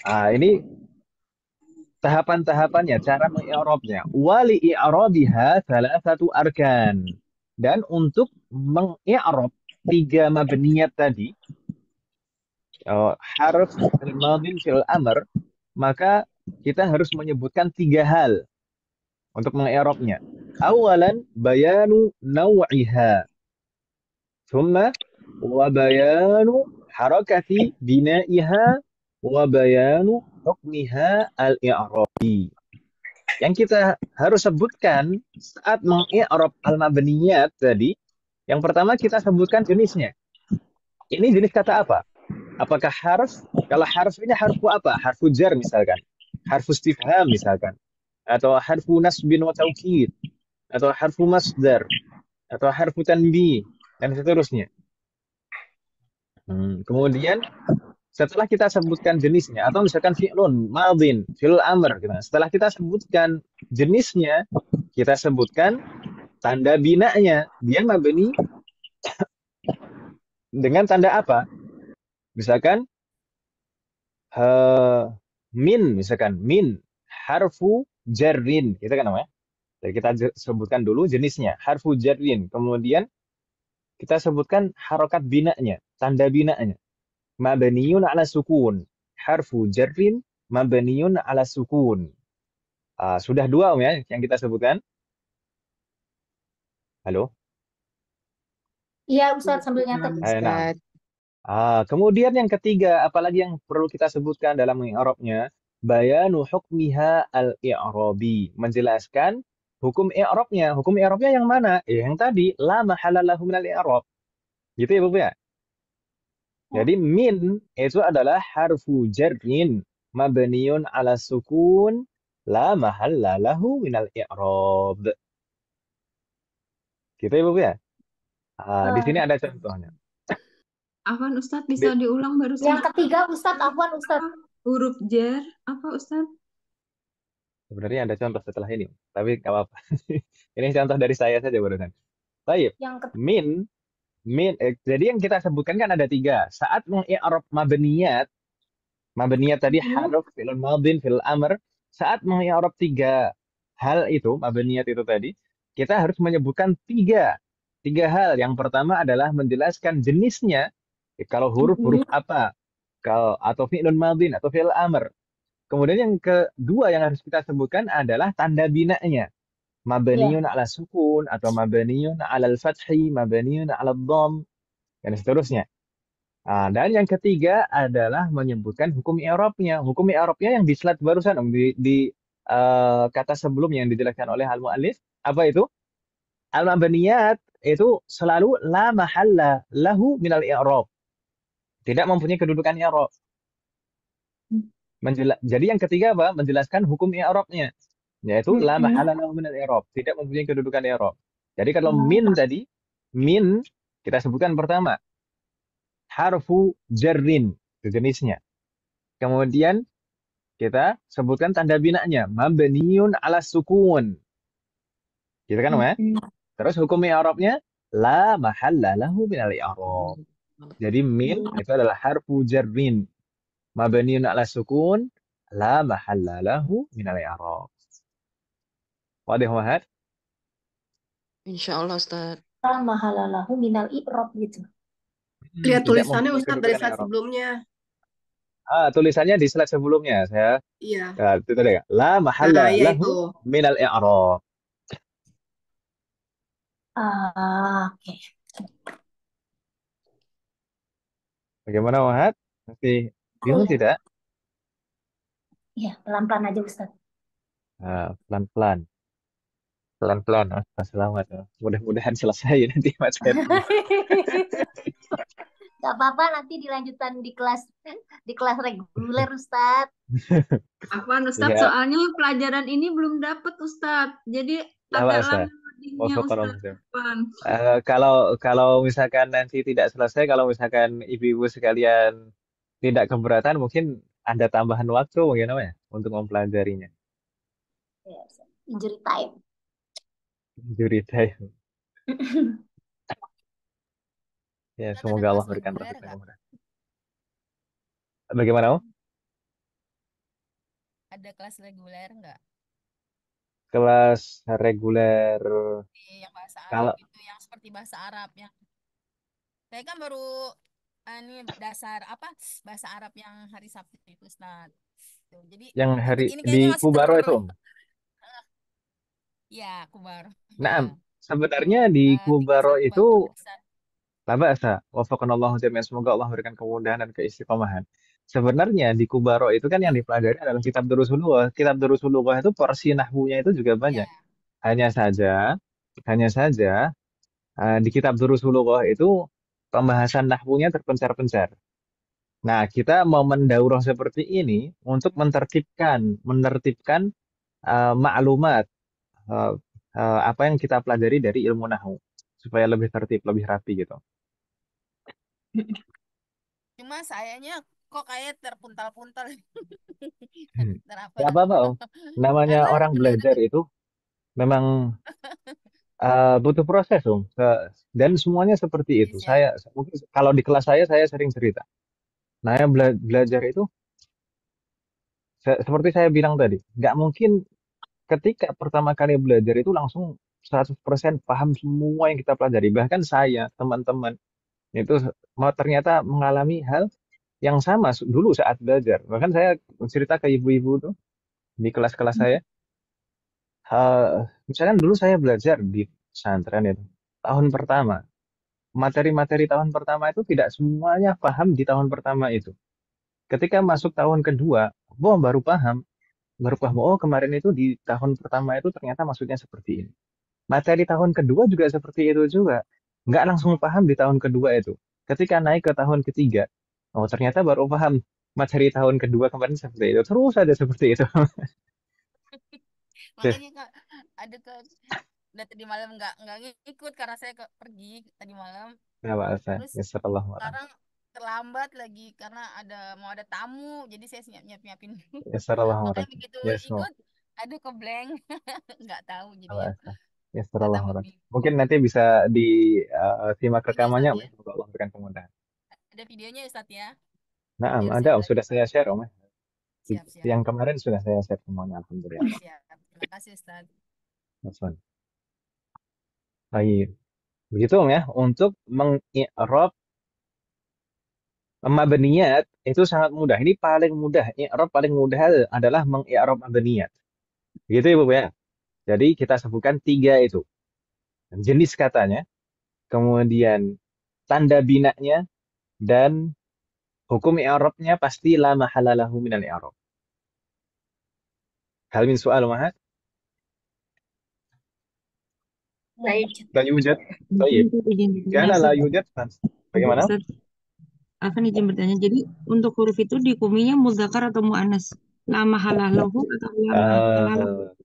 Ini tahapan-tahapannya, cara mengi'rabnya. Wali i'rabiha salasatu arkan. Dan untuk mengi'rab tiga mabniyat tadi, harf, fi'il madin, fi'il amr, maka kita harus menyebutkan tiga hal untuk mengi'rabnya. Awalan bayanu naw'iha. Thumma wa bayanu harakati bina'iha wa bayanu hukmiha al-i'rabi. Yang kita harus sebutkan saat mengi'rab al-mabniyat tadi, yang pertama kita sebutkan jenisnya. Ini jenis kata apa? Apakah harf? Kalau harf ini harfu apa? Harfu jar misalkan. Harfu istifham misalkan. Atau harfu nasbin wa taukid. Atau harfu masdar. Atau harfu tanbih. Dan seterusnya. Kemudian setelah kita sebutkan jenisnya, atau misalkan fi'lun, madin, fi'l amr, gitu. Setelah kita sebutkan jenisnya, kita sebutkan tanda binanya. Dia mabni dengan tanda apa? Misalkan min harfu jarrin, gitu kan namanya. Jadi kita sebutkan dulu jenisnya, harfu jarrin. Kemudian kita sebutkan harokat binanya, tanda binanya. Mabniyun ala sukun. Harfu jarrin mabniyun ala sukun. Sudah dua ya yang kita sebutkan. Halo? Iya Ustaz, sambil nyatet. Nah. Kemudian yang ketiga, apalagi yang perlu kita sebutkan dalam i'rabnya? Bayanu hukmiha al-i'rabi. Menjelaskan hukum i'rabnya. Hukum i'rabnya yang mana? Yang tadi, la mahalla lahu minal i'rab. Gitu ya, Bu ya? Jadi min itu adalah harfu jarrin mabniun ala sukun la mahalla lahu minal i'rab. Gitu ya, Bu ya? Di sini ada contohnya. Afwan Ustadz, Di, bisa diulang barusan Yang ketiga Ustadz, afwan Ustadz. huruf jar apa Ustadz? sebenarnya ada contoh setelah ini, tapi nggak apa-apa. Ini contoh dari saya saja barusan. Baik, Yang ketiga. jadi yang kita sebutkan kan ada tiga. Saat mengi'rab mabniyat tadi haruf fi'il madin fi'il amr. Saat mengi'rab tiga hal itu, mabniyat itu tadi, kita harus menyebutkan tiga hal. Yang pertama adalah menjelaskan jenisnya. Kalau huruf apa, atau fi'il madin atau fi'il amr. Kemudian yang kedua yang harus kita sebutkan adalah tanda binanya. Mabniun ala sukun atau mabniun ala al-fathi, mabniun ala dhamm, dan seterusnya. Dan yang ketiga adalah menyebutkan hukum i'rabnya. Hukum i'rabnya yang di slide barusan, di kata sebelumnya yang dijelaskan oleh al-mu'allif. Apa itu? Al-mabniyat itu selalu la mahalla lahu minal i'rab. Tidak mempunyai kedudukan i'rab. Jadi yang ketiga apa? Menjelaskan hukum i'rabnya, yaitu la mahala lahu minal i'rab, tidak mempunyai kedudukan i'rab. Jadi kalau min tadi, min kita sebutkan pertama harfu jarrin, itu jenisnya. Kemudian kita sebutkan tanda binanya, mabniun ala sukun. Gitu kan, Ma? Terus hukum i'rabnya la mahalla lahu minal i'rab. Jadi min itu adalah harfu jarrin mabniun ala sukun la mahalla lahu minal i'rab. Wadih, Wahad? Insya Allah Ustaz. La mahala lahu minal i'rab gitu. Lihat Tidak tulisannya mempunyai Ustadz dari kedudukan slide i'rab. sebelumnya. Tulisannya di slide sebelumnya saya. Iya. Itu tadi ya. La mahalla Nah, ya lahu itu. minal i'rab. Oke. Bagaimana, Wahad? Masih bingung Iya. tidak? Iya, pelan-pelan aja Ustadz. Pelan-pelan. Pelan-pelan. Selamat. Mudah-mudahan selesai nanti materinya. Gak apa-apa, nanti dilanjutkan di kelas reguler Ustadz. Afwan Ustadz, Iya. soalnya pelajaran ini belum dapat Ustadz. Jadi Lama, agak Ustaz. lama loadingnya Ustadz. Afwan. Kalau misalkan nanti tidak selesai, kalau misalkan ibu-ibu sekalian tidak keberatan, mungkin ada tambahan waktu bagaimana ya untuk mempelajarinya. Ya, injury time. Juri time. Ya, Ustadz, semoga ada Allah kelas memberikan reguler taufik dan nggak? kemudahan. Bagaimana, Om? Ada kelas reguler nggak? Kelas reguler Yang bahasa kalau Arab itu, yang seperti bahasa Arab yang saya kan baru ini dasar apa bahasa Arab yang hari Sabtu itu Ustaz. Tuh, jadi yang dapat hari ini di kayaknya masih Kubaro itu, Om. ya Kubar. Nah, Ya. sebenarnya di 3 Kubaro Sabtu itu pembahasan. la ba'sa. Wafaqanallahu jami'an. Semoga Allah memberikan kemudahan dan keistiqomahan. Sebenarnya di Kubaro itu kan yang dipelajari adalah kitab Durusul Lughah. Kitab Durusul Lughah itu porsi nahwunya itu juga banyak. Ya. Hanya saja di kitab Durusul Lughah itu pembahasan nahwunya terpencar-pencar. Nah, kita mau mendaurah seperti ini untuk menertibkan maklumat eh, apa yang kita pelajari dari ilmu nahwu supaya lebih tertib, lebih rapi gitu. Cuma sayanya kok kayak terpuntal-puntal. Terapa. Gak apa-apa, Om. Namanya Karena orang benar belajar itu memang butuh proses, Om. Dan semuanya seperti itu. ya. Mungkin kalau di kelas saya sering cerita. Nah, yang belajar itu seperti saya bilang tadi, nggak mungkin ketika pertama kali belajar itu langsung 100% paham semua yang kita pelajari. Bahkan saya, teman-teman, itu ternyata mengalami hal yang sama dulu saat belajar. Bahkan saya cerita ke ibu-ibu tuh di kelas-kelas saya. Misalkan dulu saya belajar di pesantren itu tahun pertama. materi-materi tahun pertama itu tidak semuanya paham di tahun pertama itu. Ketika masuk tahun kedua, baru paham, oh kemarin itu di tahun pertama itu ternyata maksudnya seperti ini. Materi tahun kedua juga seperti itu juga. Nggak langsung paham di tahun kedua itu. Ketika naik ke tahun ketiga, oh ternyata baru paham materi tahun kedua kemarin seperti itu. Terus ada seperti itu. Makanya Kak, ada ke udah tadi malam nggak ngikut karena saya pergi tadi malam. Nah, Pak Alsa, Terus ya setelah sekarang terlambat lagi karena mau ada tamu, jadi saya nyiapin dulu. ya setelah Makanya begitu ya semua, ikut, aduh ke blank, nggak tahu Pak jadinya Alsa. Ya nggak setelah tambah bingung. Mungkin nanti bisa disimak Ini rekamannya, Ustadz Om, ya, ya. Semoga Allah memberikan kemudahan. ada videonya Ustadz ya, Nah, biar ada, saya Om, sudah belajar. saya share, Om, ya. Siap. Yang kemarin sudah saya share semuanya, alhamdulillah. Siap. Terima kasih Ustadz. Afwan. Baik. Begitu, Om, ya. Untuk mengi'rab mabniyat itu sangat mudah. Ini paling mudah. I'rab paling mudah adalah mengi'rab mabniyat. Begitu, Ibu, ya. Jadi kita sebutkan 3 itu. Jenis katanya, kemudian tanda binanya, dan hukum i'rabnya pasti la mahala lahu minal i'rab. Hal min soal, Mahat? La yujad. Baik. Izin bertanya, Karena la Ustaz. yujad. Bagaimana? Ustaz, akan izin bertanya. Jadi untuk huruf itu dikuminya muzakkar atau muannas? La mahalah lahu atau la mahalah lahu? Eh,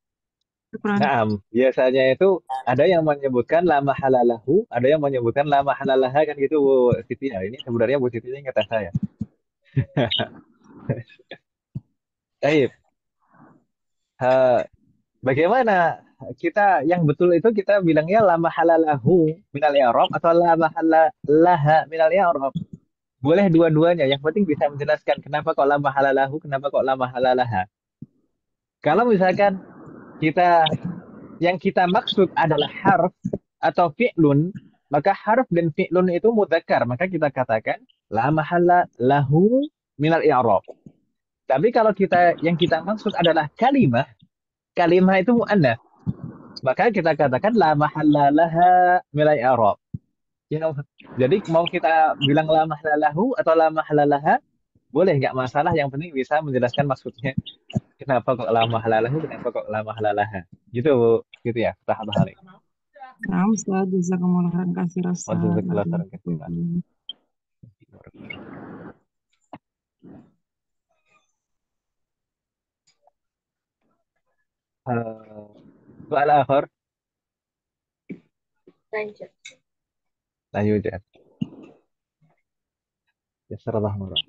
Syukran. Naam, biasanya itu ada yang menyebutkan la mahala lahu, ada yang menyebutkan la mahala laha, kan gitu, Bu Siti. Ya, ini sebenarnya Bu Siti ini kata saya. Baik. Bagaimana kita yang betul itu kita bilangnya la mahala lahu minal i'rab atau la mahala laha minal i'rab? Boleh dua-duanya, yang penting bisa menjelaskan kenapa kok la mahala lahu, kenapa kok la mahala laha. Kalau misalkan yang kita maksud adalah harf atau fi'lun, maka harf dan fi'lun itu mudzakkar, maka kita katakan la mahalla lahu minal i'rab. Tapi kalau yang kita maksud adalah kalimah itu muannats, maka kita katakan la mahalla laha minal i'rab. Jadi mau kita bilang la mahalla lahu atau la mahalla laha, boleh, nggak masalah, yang penting bisa menjelaskan maksudnya. Kenapa kok la mahalla lahu, kenapa kok la mahalla laha. Gitu, Bu. Gitu ya, tahap hal ini. Nah, Ustaz, jazakumullah khairan katsir, Ustaz. Wajazakallah khairan katsiran. Soal akhir. Lanjut ya. Yassarallah murah.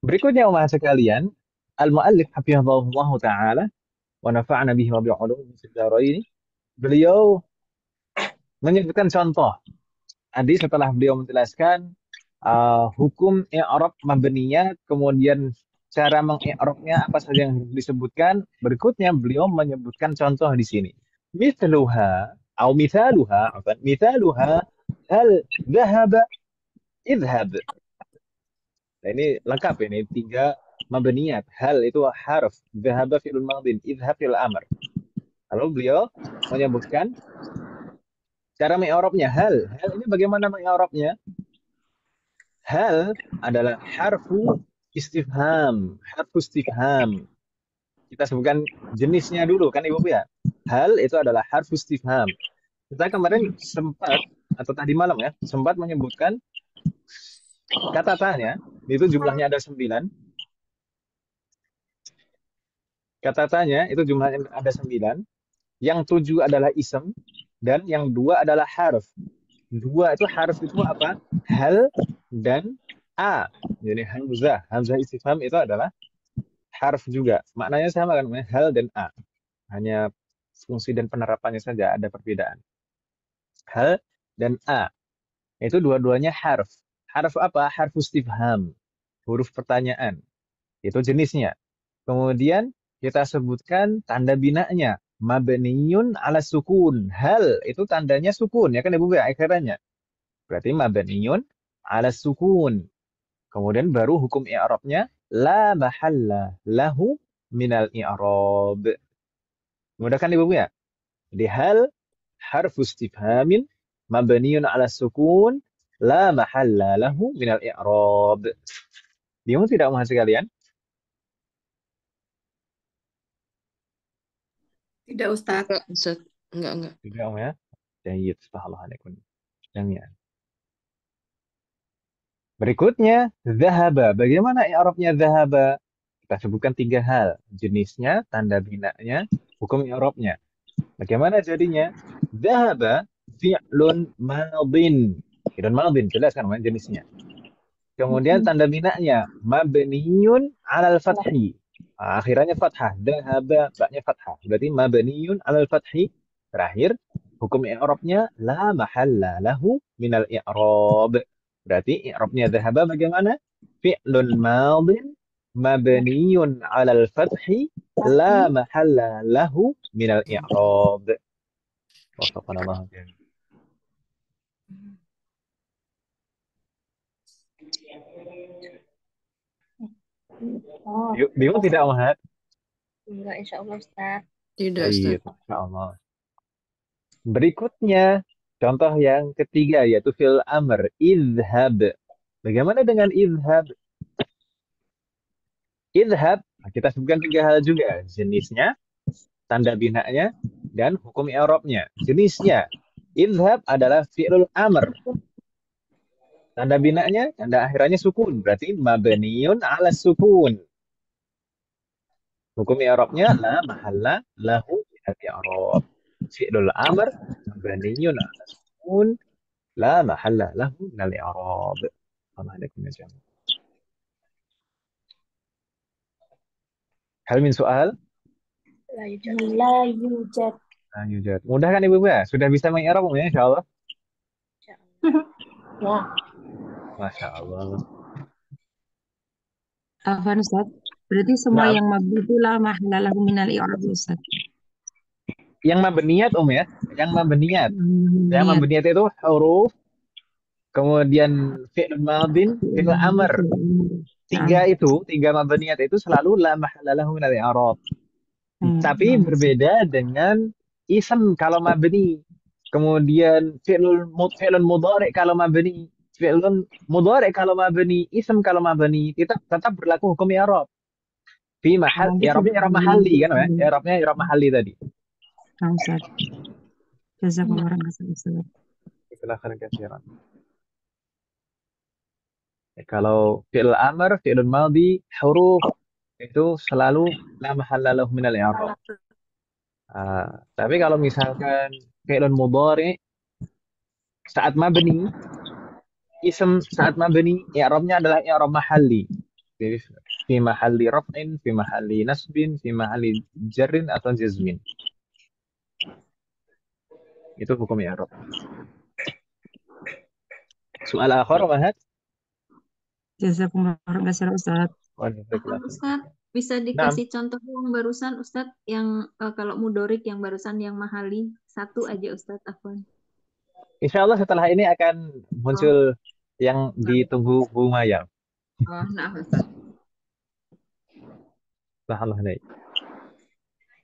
Berikutnya, umat sekalian, al-muallif hafizahullah taala wa nafa'na bihi wa bi'ulumihi fid dharain. Beliau menyebutkan contoh. Tadi setelah beliau menjelaskan hukum i'rab mabniyat, kemudian cara mengi'rabnya apa saja yang disebutkan, berikutnya beliau menyebutkan contoh di sini. Mithaluha hal dhahaba idhab. Nah, ini lengkap, ini 3 mabniyat. Hal itu harf, dhahaba fi'il madin, idhab fi'il amr. Lalu beliau menyebutkan cara mengi'rabnya. Hal ini bagaimana mengi'rabnya? Hal adalah harfu istifham. Kita sebutkan jenisnya dulu kan, Ibu ya. Hal itu adalah harfu istifham. Kita kemarin tadi malam ya, sempat menyebutkan kata tanya, itu jumlahnya ada 9. Kata tanya itu jumlahnya ada 9. Yang 7 adalah ism, dan yang 2 adalah harf. 2 itu harf itu apa? Hal dan a. Jadi hamzah istifham itu adalah harf juga. Maknanya sama kan, hal dan a. Hanya fungsi dan penerapannya saja ada perbedaan. Hal dan a. Itu dua-duanya harf. Harf apa? Harf istifham. Huruf pertanyaan. Itu jenisnya. Kemudian kita sebutkan tanda binanya. Mabniyun ala sukun. Hal itu tandanya sukun, ya kan Ibu ya, akhirannya. Berarti mabniyun ala sukun. Kemudian baru hukum i'rabnya la mahalla lahu minal i'rab. Mudah kan Ibu ya? Di hal harfu istifhamin mabniun 'ala sukun la mahalla lahu minal i'rab. Bingung tidak Umat sekalian? Tidak, Ustaz. Enggak, Ustaz. Enggak. Tidak ya. Jayyid, subhanallah alaikum. Jami'an. Berikutnya, zahaba. Bagaimana i'rabnya zahaba? Kita sebutkan 3 hal. Jenisnya, tanda binanya, hukum i'rabnya. Bagaimana jadinya? Zahaba fi'lun madin. Fi'lun madin, jelas kan jenisnya. Kemudian tanda binanya, mabniyun 'alal fathi. Akhirannya fathah. Zahaba, baknya fathah. Berarti mabniyun 'alal fathi. Terakhir, hukum i'rabnya la mahalla lahu minal i'rab. Berarti i'rabnya zahaba bagaimana? Fi'lun madin mabniyun 'alal fathi la mahalla lahu minal i'rab. Wafaqanallahu jami'an. Bingung tidak, Mahat? Enggak, insya Allah, Ustaz. Tidak, Baik, Ustaz. Masya Allah. Berikutnya, contoh yang ketiga yaitu fi'il amr, idhab. Bagaimana dengan idhab? Idhab, kita sebutkan 3 hal juga. Jenisnya, tanda binanya, dan hukum i'rabnya. Jenisnya, idhab adalah fi'lul amr. Tanda binanya, tanda akhirannya sukun. Berarti mabniyun 'ala sukun. Hukum i'rabnya la mahalla lahu minal i'rab. Fi'lul amr mabniyun 'ala sukun la mahalla lahu minal i'rab. Assalamualaikum ya jamaah. Hal min soal? La yujad. Nah, yujad. Mudah kan Ibu ya? Sudah bisa mengi'rab ya insyaallah? Ya. Masya Allah. Afwan Ustaz. Berarti semua Nah, yang mabni itu la mahalla lahu minal i'rab Ustaz. yang mabniyat ya? Yang mabniyat. Yang Niat. mabniyat itu huruf, kemudian fi'lun madin, fi'l amr. Tiga mabniyat itu selalu la mahalla lahu minal i'rab. Tapi berbeda dengan ism kalau mabni. Kemudian fi'lun mudhari kalau mabni. Fi'lun mudhari kalau mabni, ism kalau mabni, tetap berlaku hukum i'rab. Fi mahal, i'rabnya i'rab mahalli kan ya? I'rabnya i'rab mahalli tadi. Ustaz. Jazakumullah khairan Ustaz. Silakan kasihan. Kalau fi'il amr, fi'lun madhi, huruf itu selalu la mahalla lahu minal i'rab. Tapi kalau misalkan fi'lun mudhari saat mabni, ism saat mabni, i'rabnya adalah i'rab mahalli. Jadi fi mahalli raf'in, fi mahalli nasbin, fi mahalli jarrin atau jazmin. Itu hukum i'rab. Soal akhir, Mahat? Jazakumullah khairan Ustaz. Ustaz, bisa dikasih contoh yang barusan Ustaz, yang kalau mudorik yang barusan yang mahali, satu aja Ustaz, afwan. Insya Allah setelah ini akan muncul yang ditunggu Bu Maya. Nah, Ustaz.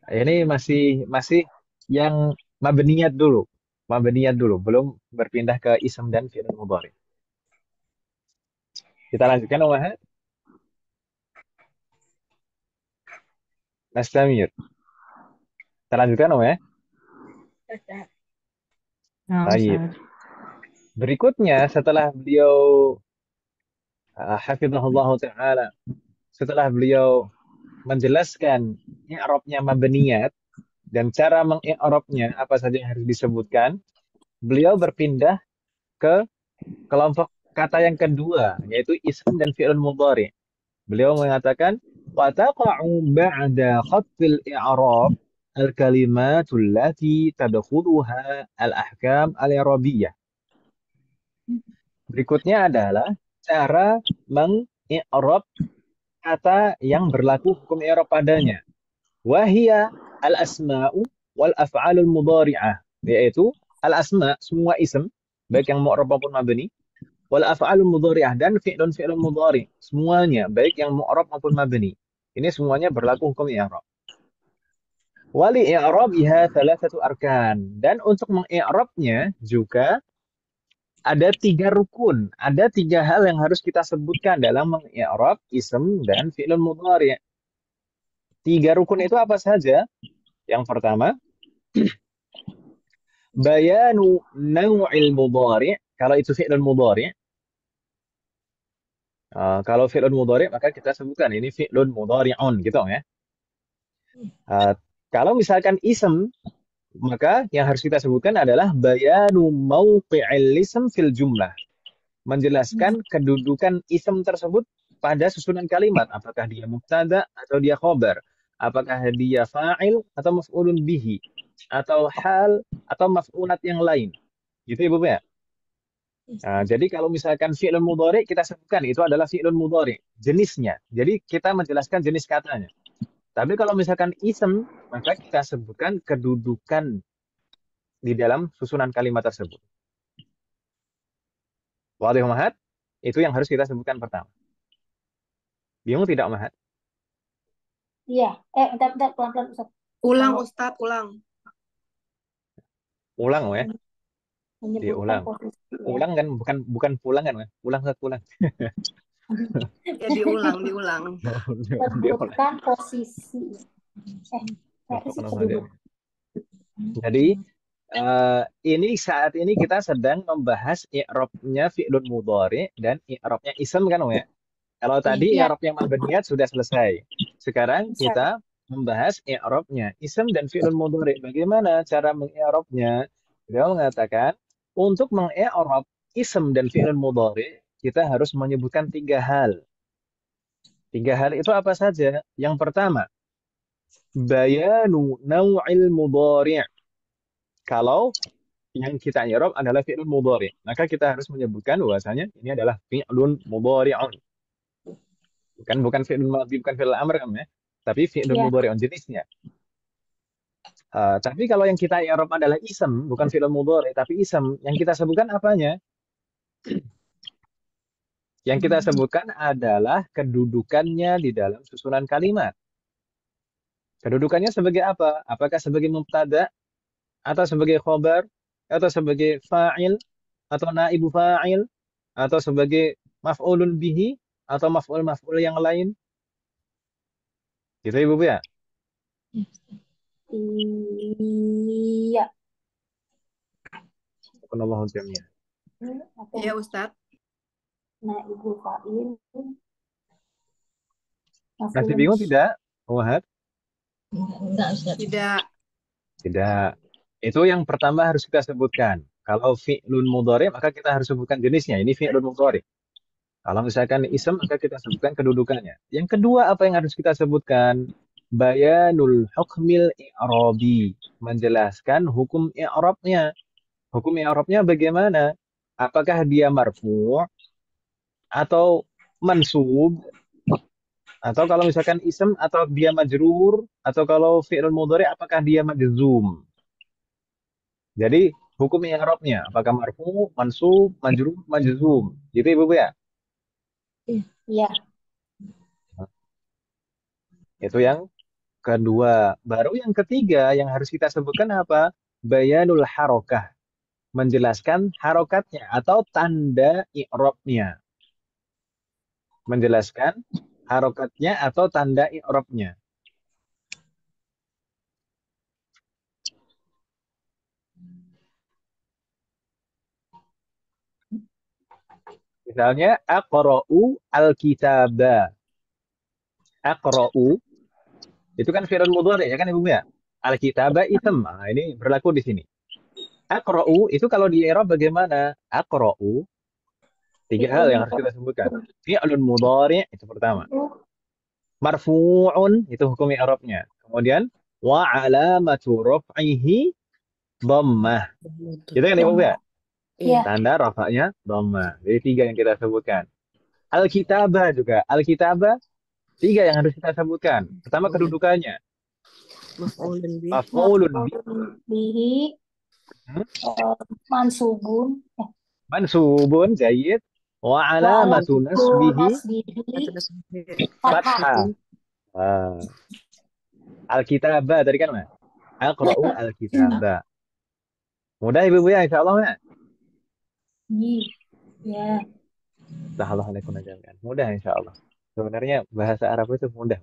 Ini masih yang mabniyat dulu. Mabniyat dulu, belum berpindah ke ism dan fi'il mudhari. Kita lanjutkan, Mahat. Nastamir. Kita lanjutkan, ya. Baik. Berikutnya setelah beliau hafizahullah ta'ala, setelah beliau menjelaskan i'rabnya mabniyat dan cara mengi'rabnya apa saja yang harus disebutkan, beliau berpindah ke kelompok kata yang kedua, yaitu ism dan fi'il mudhari. Beliau mengatakan wa taqa'u ba'da khatfil i'rab al-kalimatul lati tadkhuluha al-ahkam al-i'rabiyah. Berikutnya adalah cara mengi'rab kata yang berlaku hukum i'rab padanya. Wahia al-asma'u wal af'alul mudhari'ah, yaitu al-asma, semua ism, baik yang mu'rab maupun mabni, wal af'alul mudhari'ah, dan fi'lun mudhari, semuanya baik yang mu'rab maupun mabni. Ini semuanya berlaku hukum i'rab. Wali i'rabiha thalathatu arkan, dan untuk mengi'rabnya juga ada 3 rukun, ada 3 hal yang harus kita sebutkan dalam mengi'rab ism dan fi'lun mudhari'. 3 rukun itu apa saja? Yang pertama, bayanu naw'il mudhari'. Kalau itu fi'lun mudhari', kalau fi'lun mudhari' maka kita sebutkan ini fi'lun mudhari'un gitu ya. Kalau misalkan ism, maka yang harus kita sebutkan adalah bayanu mauqi'il ism fil jumlah. Menjelaskan kedudukan ism tersebut pada susunan kalimat. Apakah dia mubtada atau dia khobar. Apakah dia fa'il atau maf'ulun bihi. Atau hal atau maf'ulat yang lain. Gitu Ibu ya? Jadi kalau misalkan fi'lun mudhari' kita sebutkan itu adalah fi'lun mudhari'. Jenisnya. Jadi kita menjelaskan jenis katanya. Tapi kalau misalkan ism, maka kita sebutkan kedudukan di dalam susunan kalimat tersebut. Wadih Mahat? Itu yang harus kita sebutkan pertama. Bingung tidak Mahat? Iya. Bentar, pelan-pelan Ustaz. Ulang Kalau Ustadz, ulang. Ulang ya. menyebutkan Diulang. posisi ya. Ulang kan bukan pulang kan, Ulang Ustaz, pulang. Ya diulang. Diulang. Sebutkan posisi. Apa sih kedudukan? Jadi ini saat ini kita sedang membahas i'rabnya fi'lun mudhari dan i'rabnya ism kan ya. Kalau tadi Iya. i'rabnya mabniyat sudah selesai. Sekarang kita membahas i'rabnya ism dan fi'lun mudhari. Bagaimana cara mengi'rabnya? Beliau mengatakan untuk mengi'rab ism dan fi'lun mudhari kita harus menyebutkan 3 hal. 3 hal itu apa saja? Yang pertama, bayanu naw'il mudhari'. Kalau yang kita i'rab adalah fi'lun mudhari', maka kita harus menyebutkan bahwasanya ini adalah fi'lun mudhari'un. Bukan fi'lun madhi, bukan fi'lun amr kan ya, tapi fi'lun mudhari'un jenisnya. Tapi kalau yang kita i'rab adalah ism, bukan fi'lun mudhari', tapi ism, yang kita sebutkan apanya? Yang kita sebutkan adalah kedudukannya di dalam susunan kalimat. Kedudukannya sebagai apa? Apakah sebagai mubtada atau sebagai khobar atau sebagai fa'il atau naibu fa'il atau sebagai maf'ulun bihi atau maf'ul yang lain? Gitu Ibu ya? Iya. Subhanallahu jami'an. Iya Ustadz. Naibu fa'il. Masih bingung tidak, Wahad? Enggak, Ustaz. Tidak. Itu yang pertama harus kita sebutkan. Kalau fi'lun mudhari maka kita harus sebutkan jenisnya. Ini fi'lun mudhari. Kalau misalkan ism maka kita sebutkan kedudukannya. Yang kedua apa yang harus kita sebutkan? Bayanul hukmil i'rabi. Menjelaskan hukum i'rabnya. Hukum i'rabnya bagaimana? Apakah dia marfu' atau mansub? Atau kalau misalkan ism atau dia majrur, atau kalau fi'lun mudhari apakah dia majzum? Jadi hukum i'rabnya apakah marfu, mansub, majrur, majzum. Gitu Ibu ya? Iya. Itu yang kedua. Baru yang ketiga yang harus kita sebutkan apa? Bayanul harokah. Menjelaskan harokatnya atau tanda i'rabnya. Menjelaskan harokatnya atau tanda i'rabnya. Misalnya aqra'u al-kitaba. Aqra'u itu kan fi'il mudhari ya kan Ibu ya? Al-kitaba ism. Nah, ini berlaku di sini. Aqra'u itu kalau di i'rab bagaimana? Aqra'u 3 hal yang harus kita sebutkan. Fi'lun mudhari itu pertama. Marfu'un itu hukum i'rabnya. Kemudian wa alamatu raf'ihi dhammah. Gitu kan Ibu ya? Iya. Tanda rafa'nya dhammah. Jadi 3 yang kita sebutkan. Al-kitabah juga. Al-kitabah 3 yang harus kita sebutkan. Pertama kedudukannya. Maf'ulun bihi. Maf'ulun bihi. Mansubun. Mansubun jayyid. Wa alamatu nasbihi fathah. Al-kitabah tadi kan Mas? Aqra'u al-kitabah. Mudah Ibu ya insyaallah ya. Ya. Assalamualaikum jami'an. Mudah insya Allah. Sebenarnya bahasa Arab itu mudah.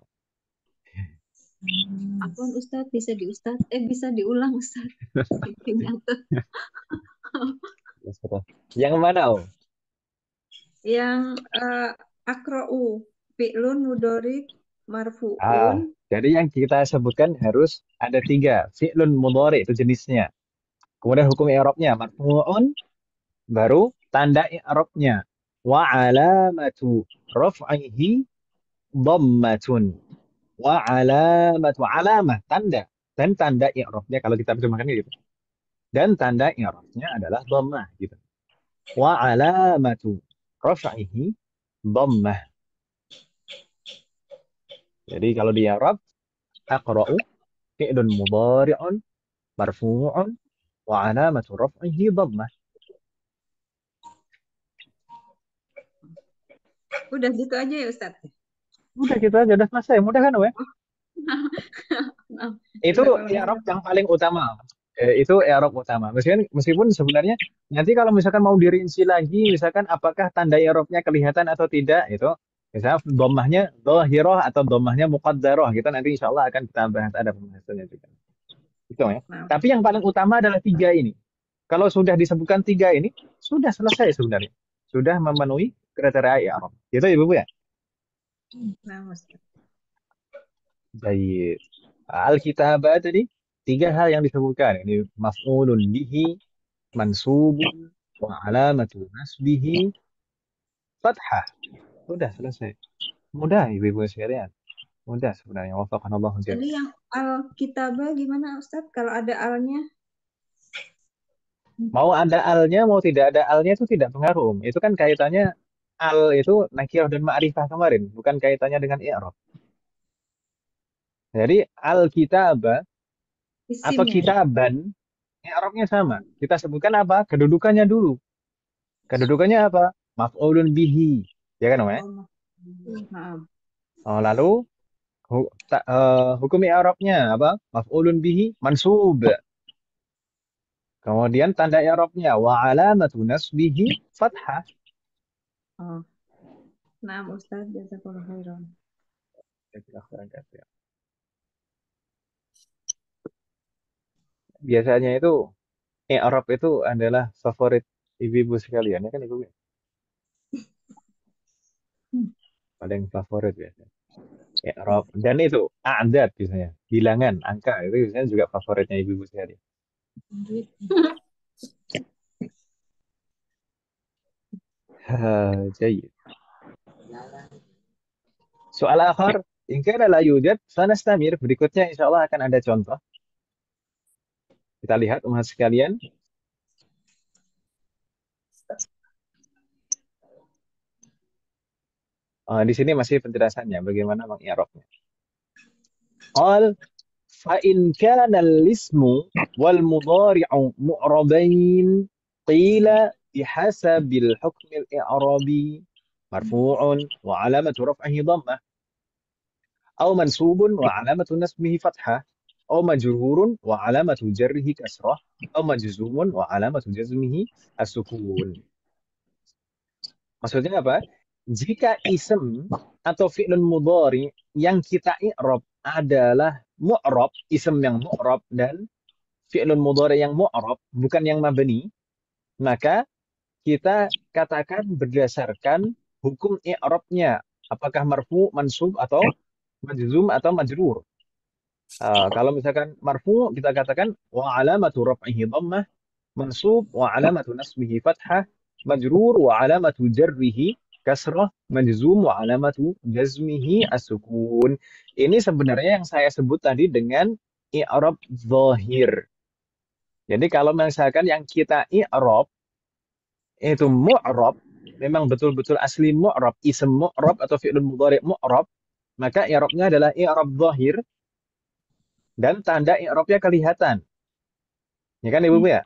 Apun Ustadz bisa diulang Ustadz. Ingat. Yang mana, Om? Yang akra'u fi'lun mudhorik marfu'un. Jadi yang kita sebutkan harus ada 3. Fi'lun mudhari itu jenisnya. Kemudian hukum i'rabnya marfu'un, baru tanda i'rabnya wa alamatu raf'ihi dhammatun. Wa alamah tanda, dan tanda i'rabnya kalau kita terjemahkan gitu. Dan tanda i'rabnya adalah dhammah gitu. Wa alamatu raf'ihi dhammah. Jadi kalau di i'rab aqra'u fi'lun mudhari'un marfu'un wa alamatu raf'ihi dhammah. Udah gitu aja ya Ustadz. Udah gitu aja, udah selesai. Mudah kan, we? Itu i'rab yang paling utama. Itu i'rab utama. Meskipun sebenarnya nanti kalau misalkan mau dirinci lagi, misalkan apakah tanda i'rabnya kelihatan atau tidak, itu misalnya dhammahnya dhahirah atau dhammahnya muqaddarah, gitu nanti insya Allah akan kita bahas, ada pembahasannya juga. Itu ya. Tapi yang paling utama adalah 3 ini. Kalau sudah disebutkan 3 ini, sudah selesai sebenarnya. Sudah memenuhi kriteria i'rab. Gitu ya, Bu ya? Nah, Ustadz. Baik. Al-kitabah tadi 3 hal yang disebutkan. Ini maf'ulun bihi, mansubun, wa alamatu nasbihi fathah. Sudah selesai. Mudah ibu-ibu sekalian. Mudah sebenarnya. Wafaqanallahu jami'an. Jadi yang al-kitabah gimana Ustadz? Kalau ada alnya? Mau ada alnya, mau tidak ada alnya itu tidak pengaruh. Itu kan kaitannya al itu nakirah dan ma'rifah kemarin, bukan kaitannya dengan i'rab. Jadi al-kitabah atau Isimnya. kitaban, i'rabnya sama. Kita sebutkan apa? Kedudukannya dulu. Kedudukannya apa? Maf'ulun bihi. Ya kan, Om? Maaf. Oh, lalu hukum i'rabnya apa? Maf'ulun bihi mansub. Kemudian tanda i'rabnya wa alamatu nasbihi fathah. Oh. Nah, Ustadz, jazakallahu khairan. Biasanya itu i'rab itu adalah favorit ibu-ibu sekalian, ya kan Ibu? Paling favorit biasanya. I'rab. Dan itu a'dad biasanya, bilangan, angka itu biasanya juga favoritnya ibu-ibu sekalian. Jayid. Soal akhir, in kana la yujad fanastamir. Berikutnya insya Allah akan ada contoh. Kita lihat umat sekalian. Di sini masih penjelasannya bagaimana mengi'rabnya. Qal fa in kana al-ismu wal mudhari'u mu'rabain qila bihasabil hukm al-i'rabi marfu'un wa 'alamatu raf'ihi dhammah aw mansubun wa 'alamatu nasbihi fathah aw majrurun wa 'alamatu jarrihi kasrah aw majzumun wa 'alamatu jazmihi as-sukun. Maksudnya apa? Jika ism atau fi'lun mudhari yang kita i'rab adalah mu'rab, ism yang mu'rab dan fi'lun mudhari yang mu'rab, bukan yang mabni, maka kita katakan berdasarkan hukum i'rabnya, apakah marfu, mansub atau majzum atau majrur. Kalau misalkan marfu kita katakan wa alamatu raf'ihi dhammah, mansub wa alamatu nasbihi fathah, majrur wa alamatu jarrihi kasrah, majzum wa alamatu jazmihi as-sukun. Ini sebenarnya yang saya sebut tadi dengan i'rab zahir. Jadi kalau misalkan yang kita i'rab itu mu'rab, memang betul-betul asli mu'rab, ism mu'rab atau fi'lun mudhari' mu'rab, maka i'rabnya adalah i'rab zahir dan tanda i'rabnya kelihatan. Ya kan Ibu ya?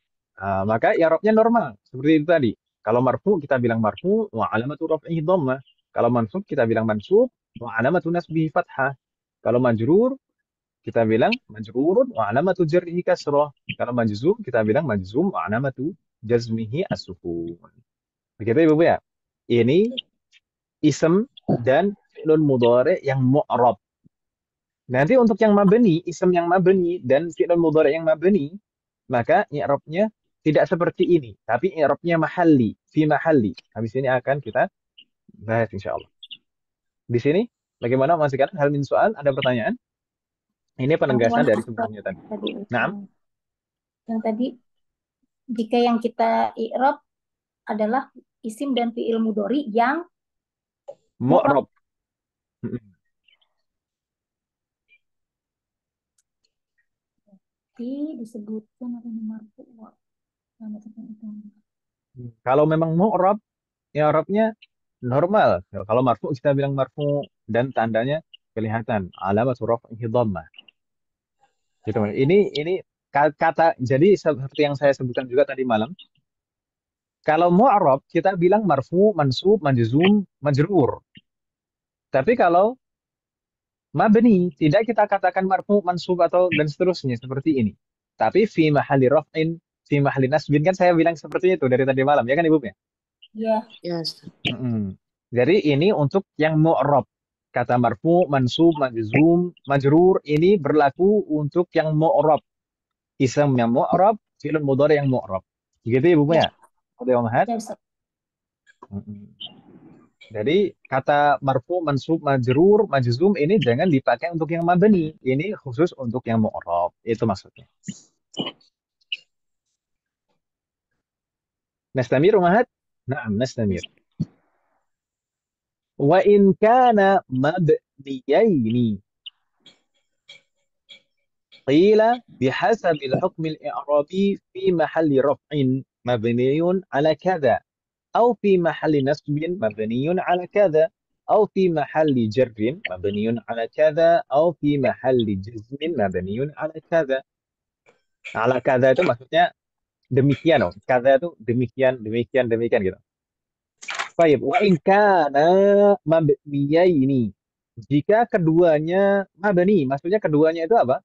Maka i'rabnya normal seperti itu tadi. Kalau marfu kita bilang marfu wa alamatu raf'ihi dhammah. Kalau mansub kita bilang mansub wa alamatu nasbihi fathah. Kalau majrur kita bilang majrurun wa alamatu jarrihi kasrah. Kalau majzum kita bilang majzum wa alamatu jazmihi as-sukun. Begitu Ibu ya. Ini ism dan fi'lun mudhari yang mu'rab. Nanti untuk yang mabni, ism yang mabni dan fi'lun mudhari yang mabni, maka i'rabnya tidak seperti ini, tapi i'rabnya mahalli, fi mahalli. Habis ini akan kita bahas insyaallah. Di sini bagaimana Mas Ikan? Hal min soal, ada pertanyaan? Ini penegasan dari sebelumnya tadi. Nah, yang tadi jika yang kita i'rab adalah isim dan fi'il mudhari yang mu'rab. Disebutkan apa marfu. Kalau memang mu'rab, i'rabnya normal. Kalau marfu kita bilang marfu dan tandanya kelihatan alamat raf'ihi dhammah. Gitu. Ini kata jadi seperti yang saya sebutkan juga tadi malam. Kalau mu'rab kita bilang marfu, mansub, majzum, majrur. Tapi kalau mabni tidak kita katakan marfu, mansub atau dan seterusnya seperti ini. Tapi fi mahalli raf'in, fi mahalli nasbin kan saya bilang seperti itu dari tadi malam ya kan Ibu ya? Iya. Yes. Jadi ini untuk yang mu'rab. Kata marfu, mansub, majzum, majrur ini berlaku untuk yang mu'rab. Ism yang mu'rab, fi'il mudhari yang mu'rab. Begitu Ibu ya? Ada Mahat? Jadi kata marfu, mansub, majrur, majzum ini jangan dipakai untuk yang mabni. Ini khusus untuk yang mu'rab. Itu maksudnya. Nastamir Mahat? Naam, nastamir. Wa in kana mabniyaini qila bihasab al-hukm al-i'rabi fi mahalli raf'in mabniyun ala kadha أو في محل نصب مبني على كذا أو في محل جر مبني على كذا أو في محل جزم مبني على كذا. على كذا itu maksudnya demikian loh. Kaza itu demikian, demikian, demikian gitu. Baik, wa in kana mabniyaini. Jika keduanya mabni, maksudnya keduanya itu apa?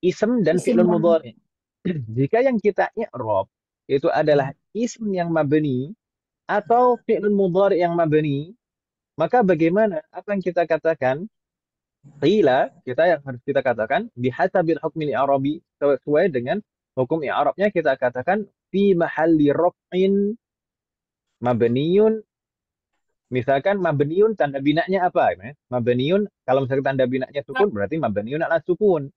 Ism dan fi'lun mudhari. Jika yang kita i'rab itu adalah ism yang mabni atau fi'lun mudhari yang mabni, maka bagaimana? Apa yang kita katakan? Qila, yang harus kita katakan bihasabil hukmil i'rabi, sesuai dengan hukum i'rabnya kita katakan fi mahalli raf'in mabniyun. Misalkan mabniyun tanda binanya apa? Mabniyun kalau misalkan tanda binanya sukun berarti mabniyun ala sukun.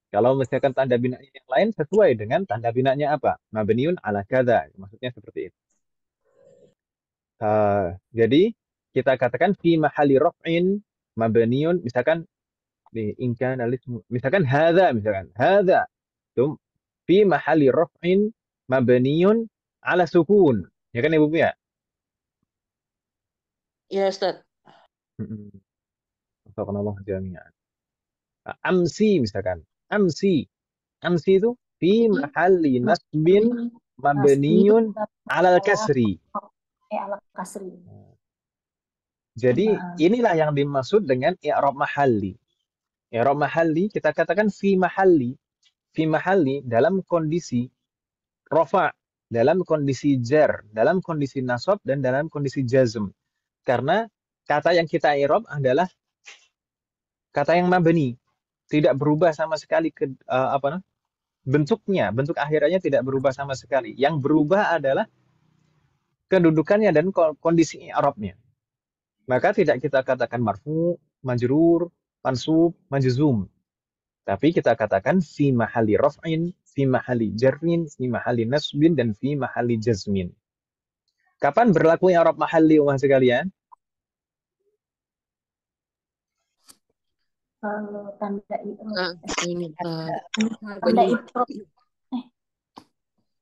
Kalau misalkan tanda binanya yang lain sesuai dengan tanda binanya apa? Mabniyun ala kadza. Maksudnya seperti itu. Jadi kita katakan fi mahalli raf'in mabniun, misalkan di inkan misalkan hadza, itu fi mahalli raf'in mabniun ala sukun, ya kan Ibu ya? Ya Ustaz. Allah jami'an. Amsi misalkan, amsi itu fi mahalli nasbin mabniun ala kasri. Jadi inilah yang dimaksud dengan i'rab mahalli. I'rab mahalli kita katakan fi mahalli. Fi mahalli dalam kondisi rafa, dalam kondisi jar, dalam kondisi nasab dan dalam kondisi jazm. Karena kata yang kita i'rab adalah kata yang mabni, tidak berubah sama sekali bentuknya, bentuk akhirannya tidak berubah sama sekali. Yang berubah adalah kedudukannya dan kondisi i'rabnya. Maka tidak kita katakan marfu, majrur, mansub, majzum. Tapi kita katakan fi mahalli raf'in, fi mahalli jarrin, fi mahalli nasbin, dan fi mahalli jazmin. Kapan berlaku i'rab mahalli umat sekalian? Kalau tanda i'rab.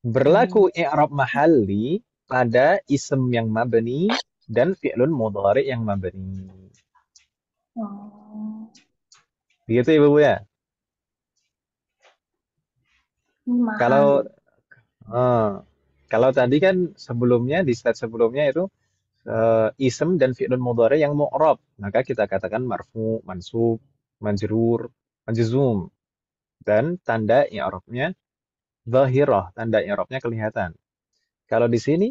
Berlaku i'rab mahalli pada ism yang mabni dan fi'lun mudhari yang mabni. Begitu Ibu ya? Kalau tadi kan sebelumnya di slide sebelumnya itu ism dan fi'lun mudhari yang mu'rab, maka kita katakan marfu, mansub, majrur, majzum, dan tanda i'rabnya zahirah, tanda i'rabnya kelihatan. Kalau di sini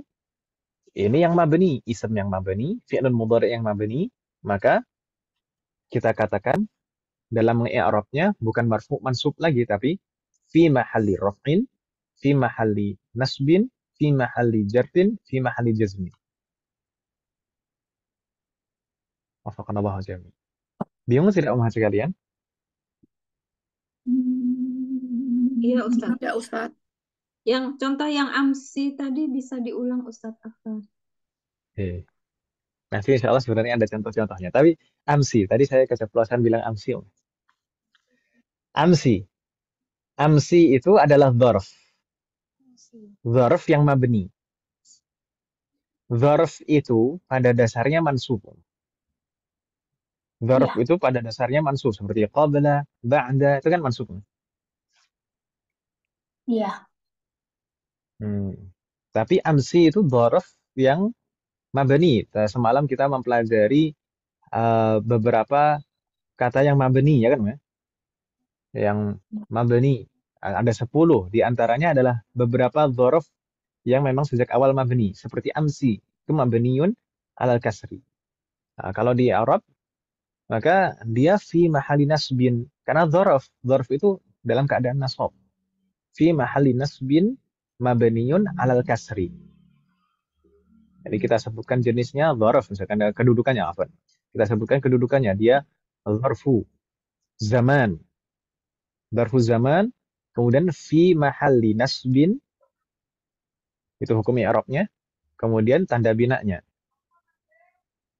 Ini yang mabni, isim yang mabni, fi'lun mudhari yang mabni, maka kita katakan dalam mengi'rabnya bukan marfu mansub lagi, tapi fi mahalli raf'in, fi mahalli nasbin, fi mahalli jartin, fi mahalli jazmin. Wafaqanallahu jami'. Bingung tidak umat sekalian? Iya Ustaz. Ya Ustaz. Yang contoh yang amsi tadi bisa diulang Ustaz Afan. Nanti insya Allah sebenarnya ada contoh-contohnya. Tapi amsi, tadi saya keceplosan bilang amsi. Amsi. Amsi itu adalah dzarf. Dzarf yang mabni. Dzarf itu pada dasarnya mansub. Dzarf Iya. itu pada dasarnya mansub. Seperti qabla, ba'da, itu kan mansub. Iya. Tapi amsi itu dzarf yang mabni. Semalam kita mempelajari beberapa kata yang mabni, ya kan? Yang mabni. Ada 10. Di antaranya adalah beberapa dzarf yang memang sejak awal mabni. Seperti amsi. Itu mabniun alal kasri. Nah, kalau di Arab, maka dia fi mahali nasbin. Karena dzarf. Dzarf itu dalam keadaan nasab. Fi mahali nasbin mabniun alal kasri. Jadi kita sebutkan jenisnya dzarf, misalkan kedudukannya apa? Kita sebutkan kedudukannya, dia dzarfu zaman. Dzarfu zaman, kemudian fi mahalli nasbin, itu hukum i'rabnya, kemudian tanda binanya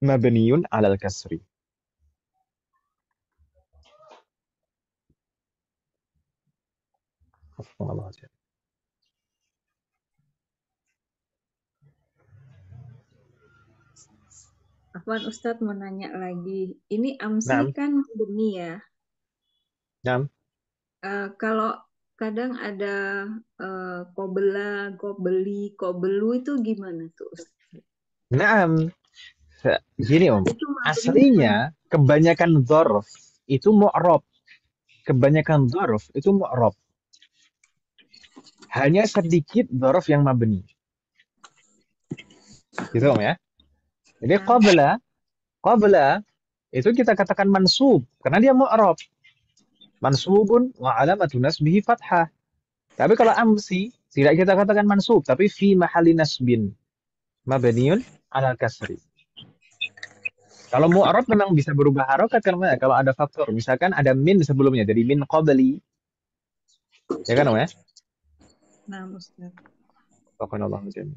mabniun alal kasri. Afwan Ustadz mau nanya lagi. Ini amsi Naam. kan mabni ya. Naam. Kalau kadang ada kobela, kobeli, kobelu itu gimana tuh Ustadz? Naam. Gini Om, aslinya kebanyakan dzarf itu mu'rab. Kebanyakan dzarf itu mu'rab. Hanya sedikit dzarf yang mabni. Gitu Om ya. Jadi qabla itu kita katakan mansub karena dia mu'rab. Mansubun wa alamatu nasbihi fathah. Tapi kalau amsi tidak kita katakan mansub, tapi fi mahalli nasbin mabniun ala kasri. Kalau mu'rab memang bisa berubah harokat karena kalau ada faktor, misalkan ada min sebelumnya, jadi min qabli. Ya kan Om ya? Nah, Ustaz. Wafaqanallahu jami'.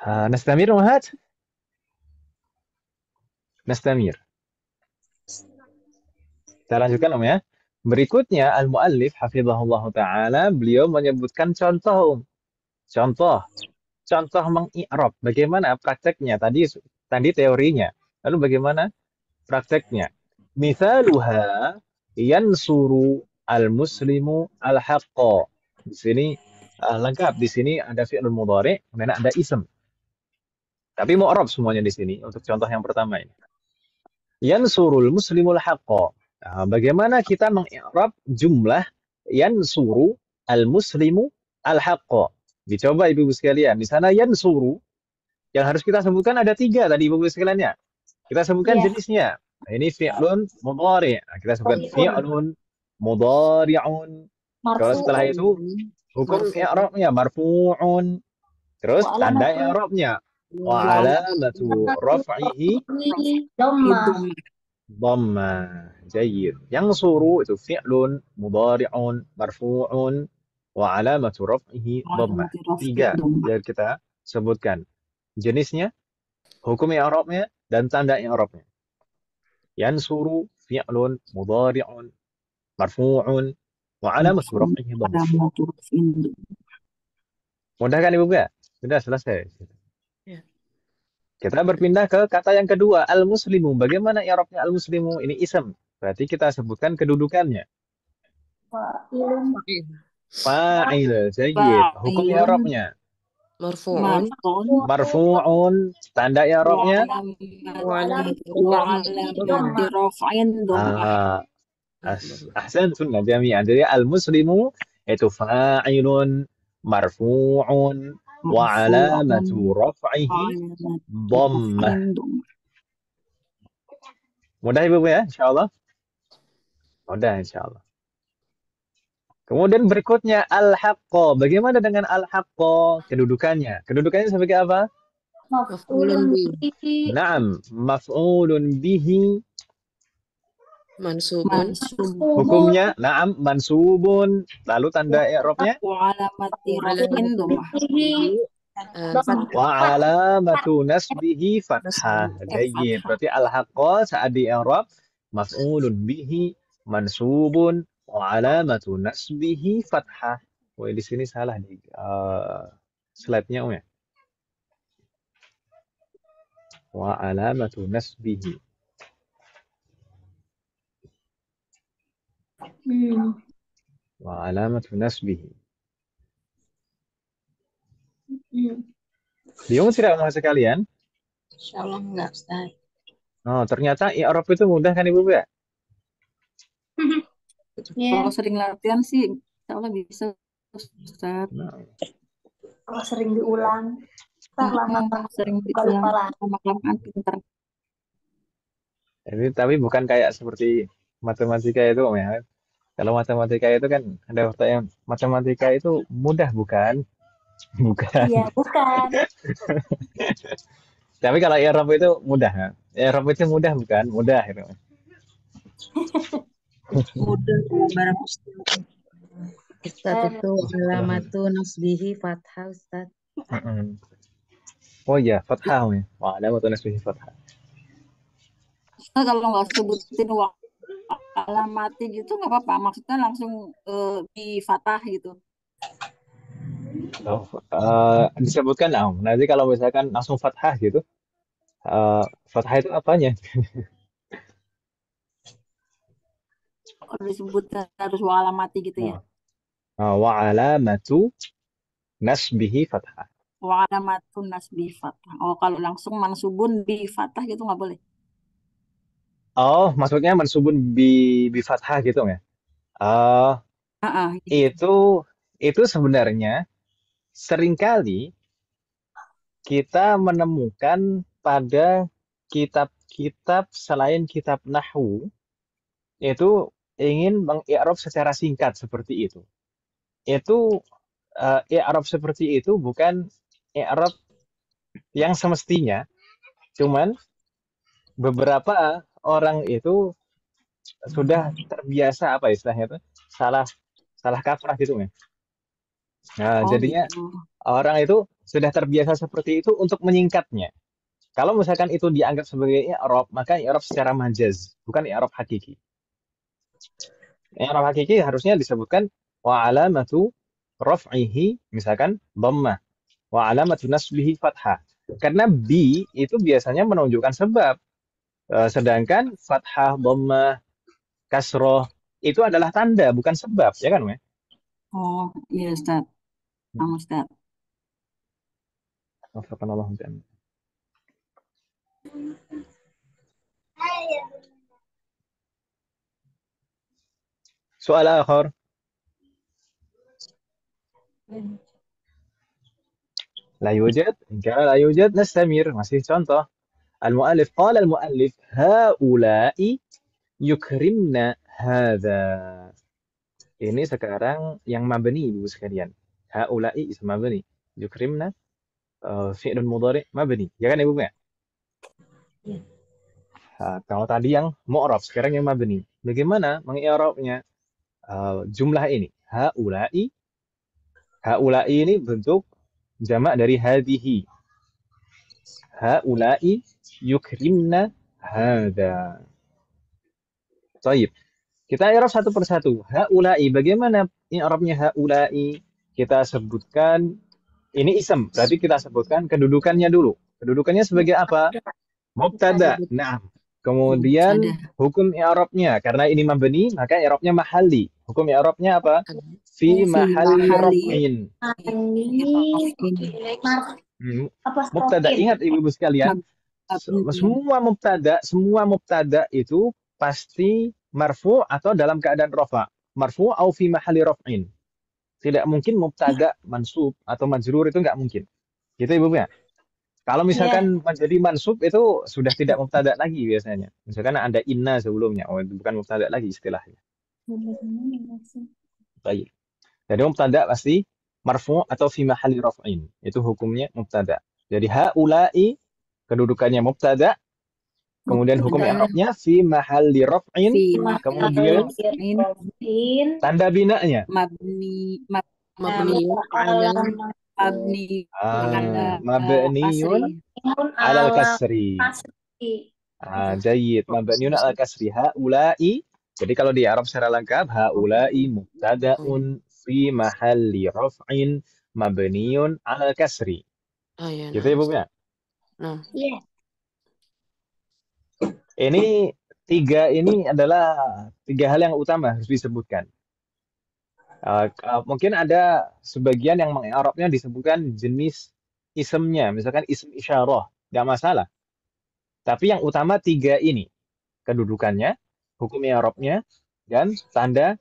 Nastamir Muhammad? Nastamir. Kita lanjutkan Om ya. Berikutnya al-muallif hafizahullah taala beliau menyebutkan contoh Om. Contoh mengi'rab. Bagaimana prakteknya? Tadi teorinya. Lalu bagaimana prakteknya? Mithaluha yansuru al-muslimu al-haqqa. Di sini lengkap. Di sini ada fi'lun mudhari, kemudian ada ism. Tapi mu'rab semuanya di sini untuk contoh yang pertama ini. Yansurul muslimul haqqa. Nah, bagaimana kita mengi'rab jumlah yansuru al-muslimu al-haqqa? Dicoba ibu-ibu sekalian. Di sana yansuru yang harus kita sebutkan ada 3 tadi ibu-ibu sekalian ya. Kita sebutkan jenisnya. Nah, ini fi'lun mudhari. Nah, kita sebutkan fi'lun mudhari'un. Kalau setelah itu hukum i'rabnya marfu'un. Terus tanda i'rabnya wa alamatu raf'ihi dhamma. Jayyid. Yang suruh itu fi'lun mudhari'un marfu'un wa alamatu raf'ihi dhamma. 3 yang kita sebutkan. Jenisnya, hukum i'rabnya dan tanda i'rabnya. Yansuru fi'lun mudhari'un marfu'un wa alamatu raf'ihi dhamma. Mudah kan Ibu Ga? Sudah selesai. Ya. Kita berpindah ke kata yang kedua, al-muslimu. Bagaimana i'rabnya al-muslimu? Ini ism. Berarti kita sebutkan kedudukannya. Fa'il. Jayyid. Hukum i'rabnya. Marfu'un. Tanda i'rabnya. Ahsantum jami'an. Jadi al-muslimu itu fa'ilun marfu'un wa alamatu raf'ihi dhammah. Mudah Ibu ya, insyaallah. Mudah insyaallah. Kemudian berikutnya al-haqqo. Bagaimana dengan al-haqqo? Kedudukannya. Kedudukannya sebagai apa? Maf'ulun bihi. Naam, maf'ulun bihi. Mansubun. Hukumnya, naam, mansubun. Lalu tanda i'rabnya? Wa alamati raf'in dhammah. Wa alamatu nasbihi fathah. Jayyid. Berarti al-haqqo saat di i'rab maf'ulun bihi mansubun wa alamatu nasbihi fathah. Wah, di sini salah nih slide-nya ya. Wa alamatu nasbihi. Wa alamatu nasbihi. Bingung tidak mas sekalian? Insyaallah enggak, Ustaz. Oh, ternyata i'rab itu mudah kan Ibu ya? Kalau sering latihan sih, insyaallah bisa, Ustaz. Kalau sering diulang, lama-lama Sering lupa. lama-kelamaan pintar. Ini tapi bukan kayak seperti matematika itu ya. Kalau matematika itu kan ada yang matematika itu mudah bukan? Bukan. Iya, bukan. Tapi kalau i'rab itu mudah kan? I'rab itu mudah bukan? Mudah itu. Mudah barang Ustaz. Ustaz itu alamatu nasbihi fathah Ustaz. Oh iya, fathah ya. Wa alamatu nasbihi fathah. Ustaz, kalau nggak sebutin alamati gitu nggak apa-apa. Maksudnya langsung di fathah gitu. Oh, disebutkan nanti kalau misalkan langsung fathah gitu. Fathah itu apanya? Kalau disebut harus wa alamati gitu ya. Wa alamatu nasbihi fathah. Wa alamatun nasbi fathah. Oh, kalau langsung mansubun bi fathah gitu nggak boleh. Oh, maksudnya mansubun bi fathah gitu ya? Gitu. Itu sebenarnya seringkali kita menemukan pada kitab-kitab selain kitab nahwu itu ingin mengi'rab secara singkat seperti itu. Itu i'rab seperti itu bukan i'rab yang semestinya. Cuman beberapa orang itu sudah terbiasa apa istilahnya itu salah kaprah gitu ya. Nah, jadinya gitu. orang itu sudah terbiasa seperti itu untuk menyingkatnya. Kalau misalkan itu dianggap sebagai i'rab, maka i'rab secara majaz, bukan i'rab hakiki. I'rab hakiki harusnya disebutkan wa alamatu raf'ihi misalkan dhammah wa alamatu nasbihi fathah. Karena bi itu biasanya menunjukkan sebab. Sedangkan fathah, dhammah, kasroh itu adalah tanda bukan sebab, ya kan, ya? Oh, iya Ustaz. Ustaz. Wafaqanallahu ta'ala. Soal akhir. La yujad, jika la yujad nastamir, masih contoh. Al-mu'allif qala al-mu'allif haula'i yukrimna hadza. Ini sekarang yang mabni Ibu sekalian. Haula'i ism mabni. Yukrimna fi'lun mudhari' mabni. Ya kan Ibu ya? Ya. Kalau tadi yang mu'rab, sekarang yang mabni. Bagaimana mengi'rabnya? Jumlah ini haula'i. Haula'i ini bentuk jamak dari hadhihi. Haula'i yukrimna hadza. Baik. Kita i'rab satu persatu. Haula'i, bagaimana i'rabnya haula'i? Kita sebutkan ini ism, berarti kita sebutkan kedudukannya dulu. Kedudukannya sebagai apa? Mubtada. Nah, kemudian hukum i'rabnya, karena ini mabni, maka i'rabnya mahalli. Hukum i'rabnya apa? Fi mahalli raf'in. Mubtada. Ingat Ibu sekalian, semua mubtada itu pasti marfu atau dalam keadaan rafa. Marfu au fi mahalli raf'in. Tidak mungkin mubtada mansub atau majrur, itu nggak mungkin. Gitu Ibu ya. Kalau Iya. misalkan menjadi mansub itu sudah tidak mubtada lagi biasanya. Misalkan ada inna sebelumnya, oh itu bukan mubtada lagi istilahnya. Baik. Jadi mubtada pasti marfu atau fi mahalli raf'in. Itu hukumnya mubtada. Jadi haula'i kedudukannya mubtada, kemudian hukum Mubtada i'rabnya fi mahalli raf'in, fi kemudian mahalli Rafin tanda binanya. mabni mabni ala ala mabni ala Mabniun alal kasri. kasri. Jayyid. Mabniun alal kasri. Haula'i. Jadi kalau di Arab secara lengkap, haula'i mubtada'un fi mahalli raf'in mabniun alal kasri. Iya, Gitu ya, Bu ya? Nah, Iya. Ini ini adalah tiga hal yang utama harus disebutkan. Mungkin ada sebagian yang mengi'rabnya disebutkan jenis isemnya, misalkan ism isyarah, nggak masalah. Tapi yang utama tiga ini, kedudukannya, hukum i'rabnya, dan tanda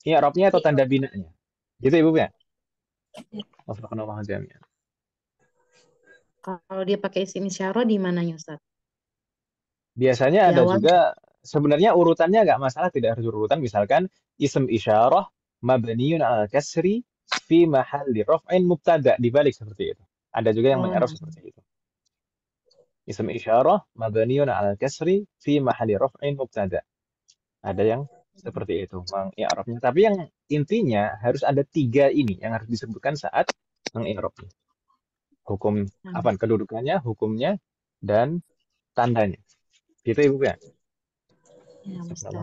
i'rabnya atau tanda binanya. Gitu Ibu ya? Wafaqqanallahu jami'an. Kalau dia pakai isim isyarah di mananya Ustaz? Biasanya Di ada awal? juga, sebenarnya urutannya nggak masalah, tidak harus urutan. Misalkan ism isyarah mabniun al kasri fi mahalli raf'in mubtada, dibalik seperti itu. Ada juga yang mengi'rab seperti itu. Ism isyarah mabniun al kasri fi mahalli raf'in mubtada. Ada yang seperti itu mengi'rabnya. Tapi yang intinya harus ada tiga ini yang harus disebutkan saat mengi'rabnya. Hukum apa? Kedudukannya, hukumnya, dan tandanya. Gitu Ibu ya? Ya, Ustaz.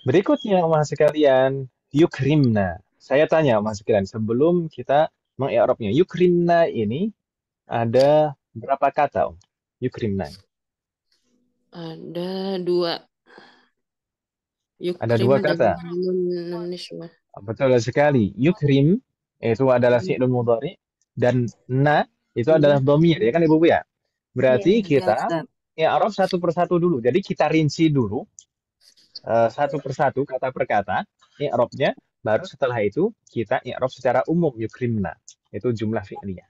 Berikutnya Mas sekalian, yukrimna. Saya tanya Mas sekalian, sebelum kita mengi'rabnya, yukrimna ini ada berapa kata? Yukrimna. ada dua. Ada dua Yukrim kata. nun niswah. Betul sekali. Yukrim itu adalah fi'lun mudhari, dan na itu adalah dhamir, ya kan Ibu ya? Berarti kita i'rab satu persatu dulu. Jadi kita rinci dulu satu persatu, kata per kata, i'rabnya, baru setelah itu kita i'rab secara umum, yukrimna. Itu jumlah fi'liyah.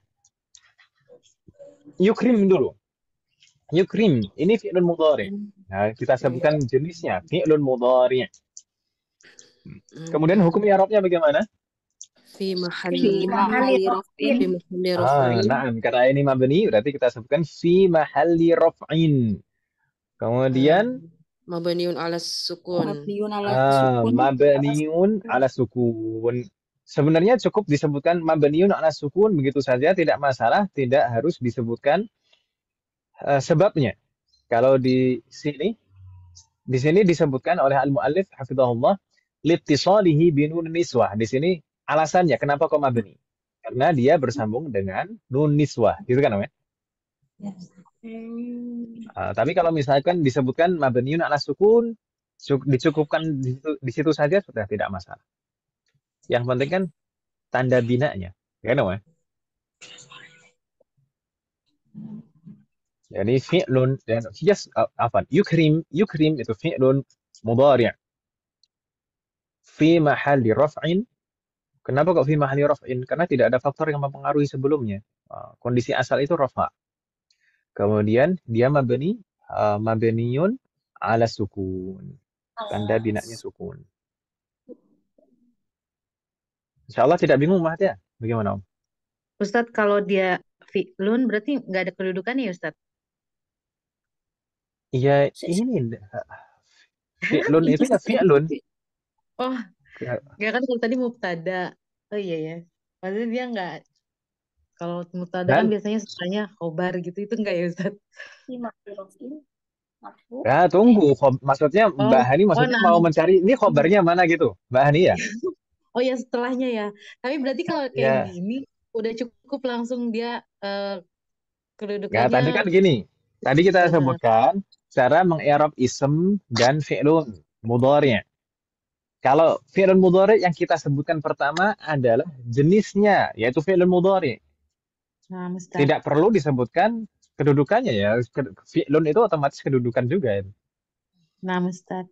Yukrim dulu. Yukrim, ini fi'lun mudhari. Nah, kita sebutkan jenisnya, fi'lun mudhari. Kemudian hukum i'rabnya bagaimana? Fi mahalli raf'in. Nah, karena ini mabni, berarti kita sebutkan fi mahalli raf'in. Kemudian mabniun ala sukun. Mabniun ala sukun. Sebenarnya cukup disebutkan mabniun ala sukun begitu saja, tidak masalah, tidak harus disebutkan sebabnya. Kalau di sini disebutkan oleh al-muallif hafizahullah litisalihi binun niswah. Di sini alasannya kenapa kok mabni? Karena dia bersambung dengan nun niswah, gitu kan namanya? Tapi kalau misalkan disebutkan mabniun ala sukun, dicukupkan di situ saja sudah tidak masalah. Yang penting kan tanda binanya, ya kan namanya? Jadi fi'lun dan yukrim itu fi'lun mudhari' fi mahalli raf'in. Kenapa kok fi mahalli raf'in? Karena tidak ada faktor yang mempengaruhi sebelumnya. Kondisi asal itu rafa'. Kemudian dia mabniun ala sukun. Tanda binanya sukun. Insyaallah tidak bingung Mas ya? Bagaimana Om? Ustadz, kalau dia fi'lun berarti nggak ada kedudukannya ya Ustadz? Iya, ini fi'lun itu ya fi'lun. Oh, ya kan kalau tadi mubtada. Oh iya ya. Maksudnya dia nggak, kalau mubtada kan biasanya setelahnya khobar gitu, itu nggak ya Ustadz? Ya tunggu, maksudnya Mbak Hani mau mencari ini khobarnya mana gitu, Mbak Hani ya? Oh ya setelahnya ya. Tapi berarti kalau kayak gini udah cukup langsung dia kedudukannya. Ya tadi kan gini, tadi kita sebutkan cara mengi'rab ism dan fi'lun mudhari'. Kalau fi'lun mudhari' yang kita sebutkan pertama adalah jenisnya, yaitu fi'lun mudhari'. Tidak perlu disebutkan kedudukannya ya. Fi'lun itu otomatis kedudukan juga ya. Nah, Ustaz.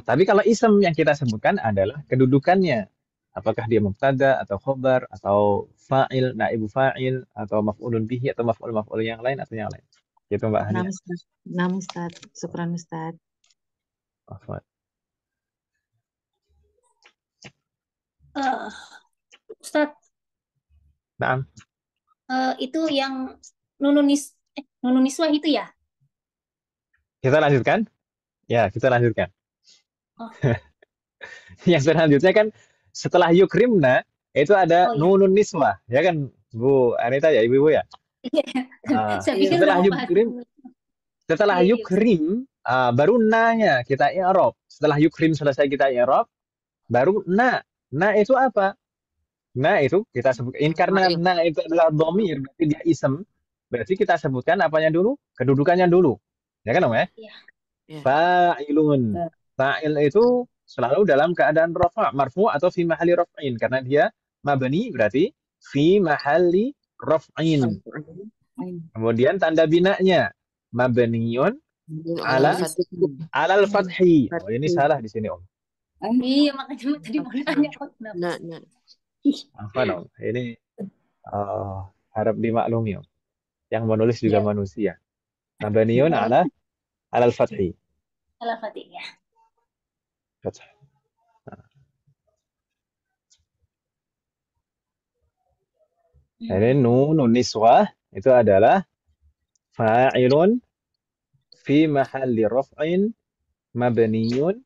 Tapi kalau ism yang kita sebutkan adalah kedudukannya. Apakah dia mubtada atau khobar atau fa'il, naibu fa'il atau maf'ulun bihi atau maf'ul yang lain atau yang lain. Gitu Mbak Nah, Hania. Ustaz. Nah, Ustaz. Syukran, Ustaz. Afwan. Ustaz, Naam. itu yang nunun niswah itu ya? Kita lanjutkan? Ya, kita lanjutkan. Oh. Yang selanjutnya kan setelah yukrimna itu ada nunun niswah, ya kan Bu Anita ya, ibu-ibu ya? Saya pikir setelah yukrim, baru na-nya kita i'rab. Setelah yukrim selesai kita i'rab, baru na. Na itu apa? Na itu kita sebutkan karena na itu adalah dhamir, berarti dia ism. Berarti kita sebutkan apanya dulu? Kedudukannya dulu. Ya kan, Om ya? Fa'ilun. Fa'il itu selalu dalam keadaan rafa', marfu' atau fi mahalli raf'in karena dia mabni berarti fi mahalli raf'in. Kemudian tanda binanya mabniun alal fathi. Oh, ini salah di sini, Om. Iya, makanya tadi mau nanya. Apa dong? Ini harap dimaklumi, Om. Yang menulis juga manusia. Mabniun alal fathi. Alal fathi ya. Fath. Ini nunun niswah itu adalah fa'ilun fi mahalli raf'in mabniyun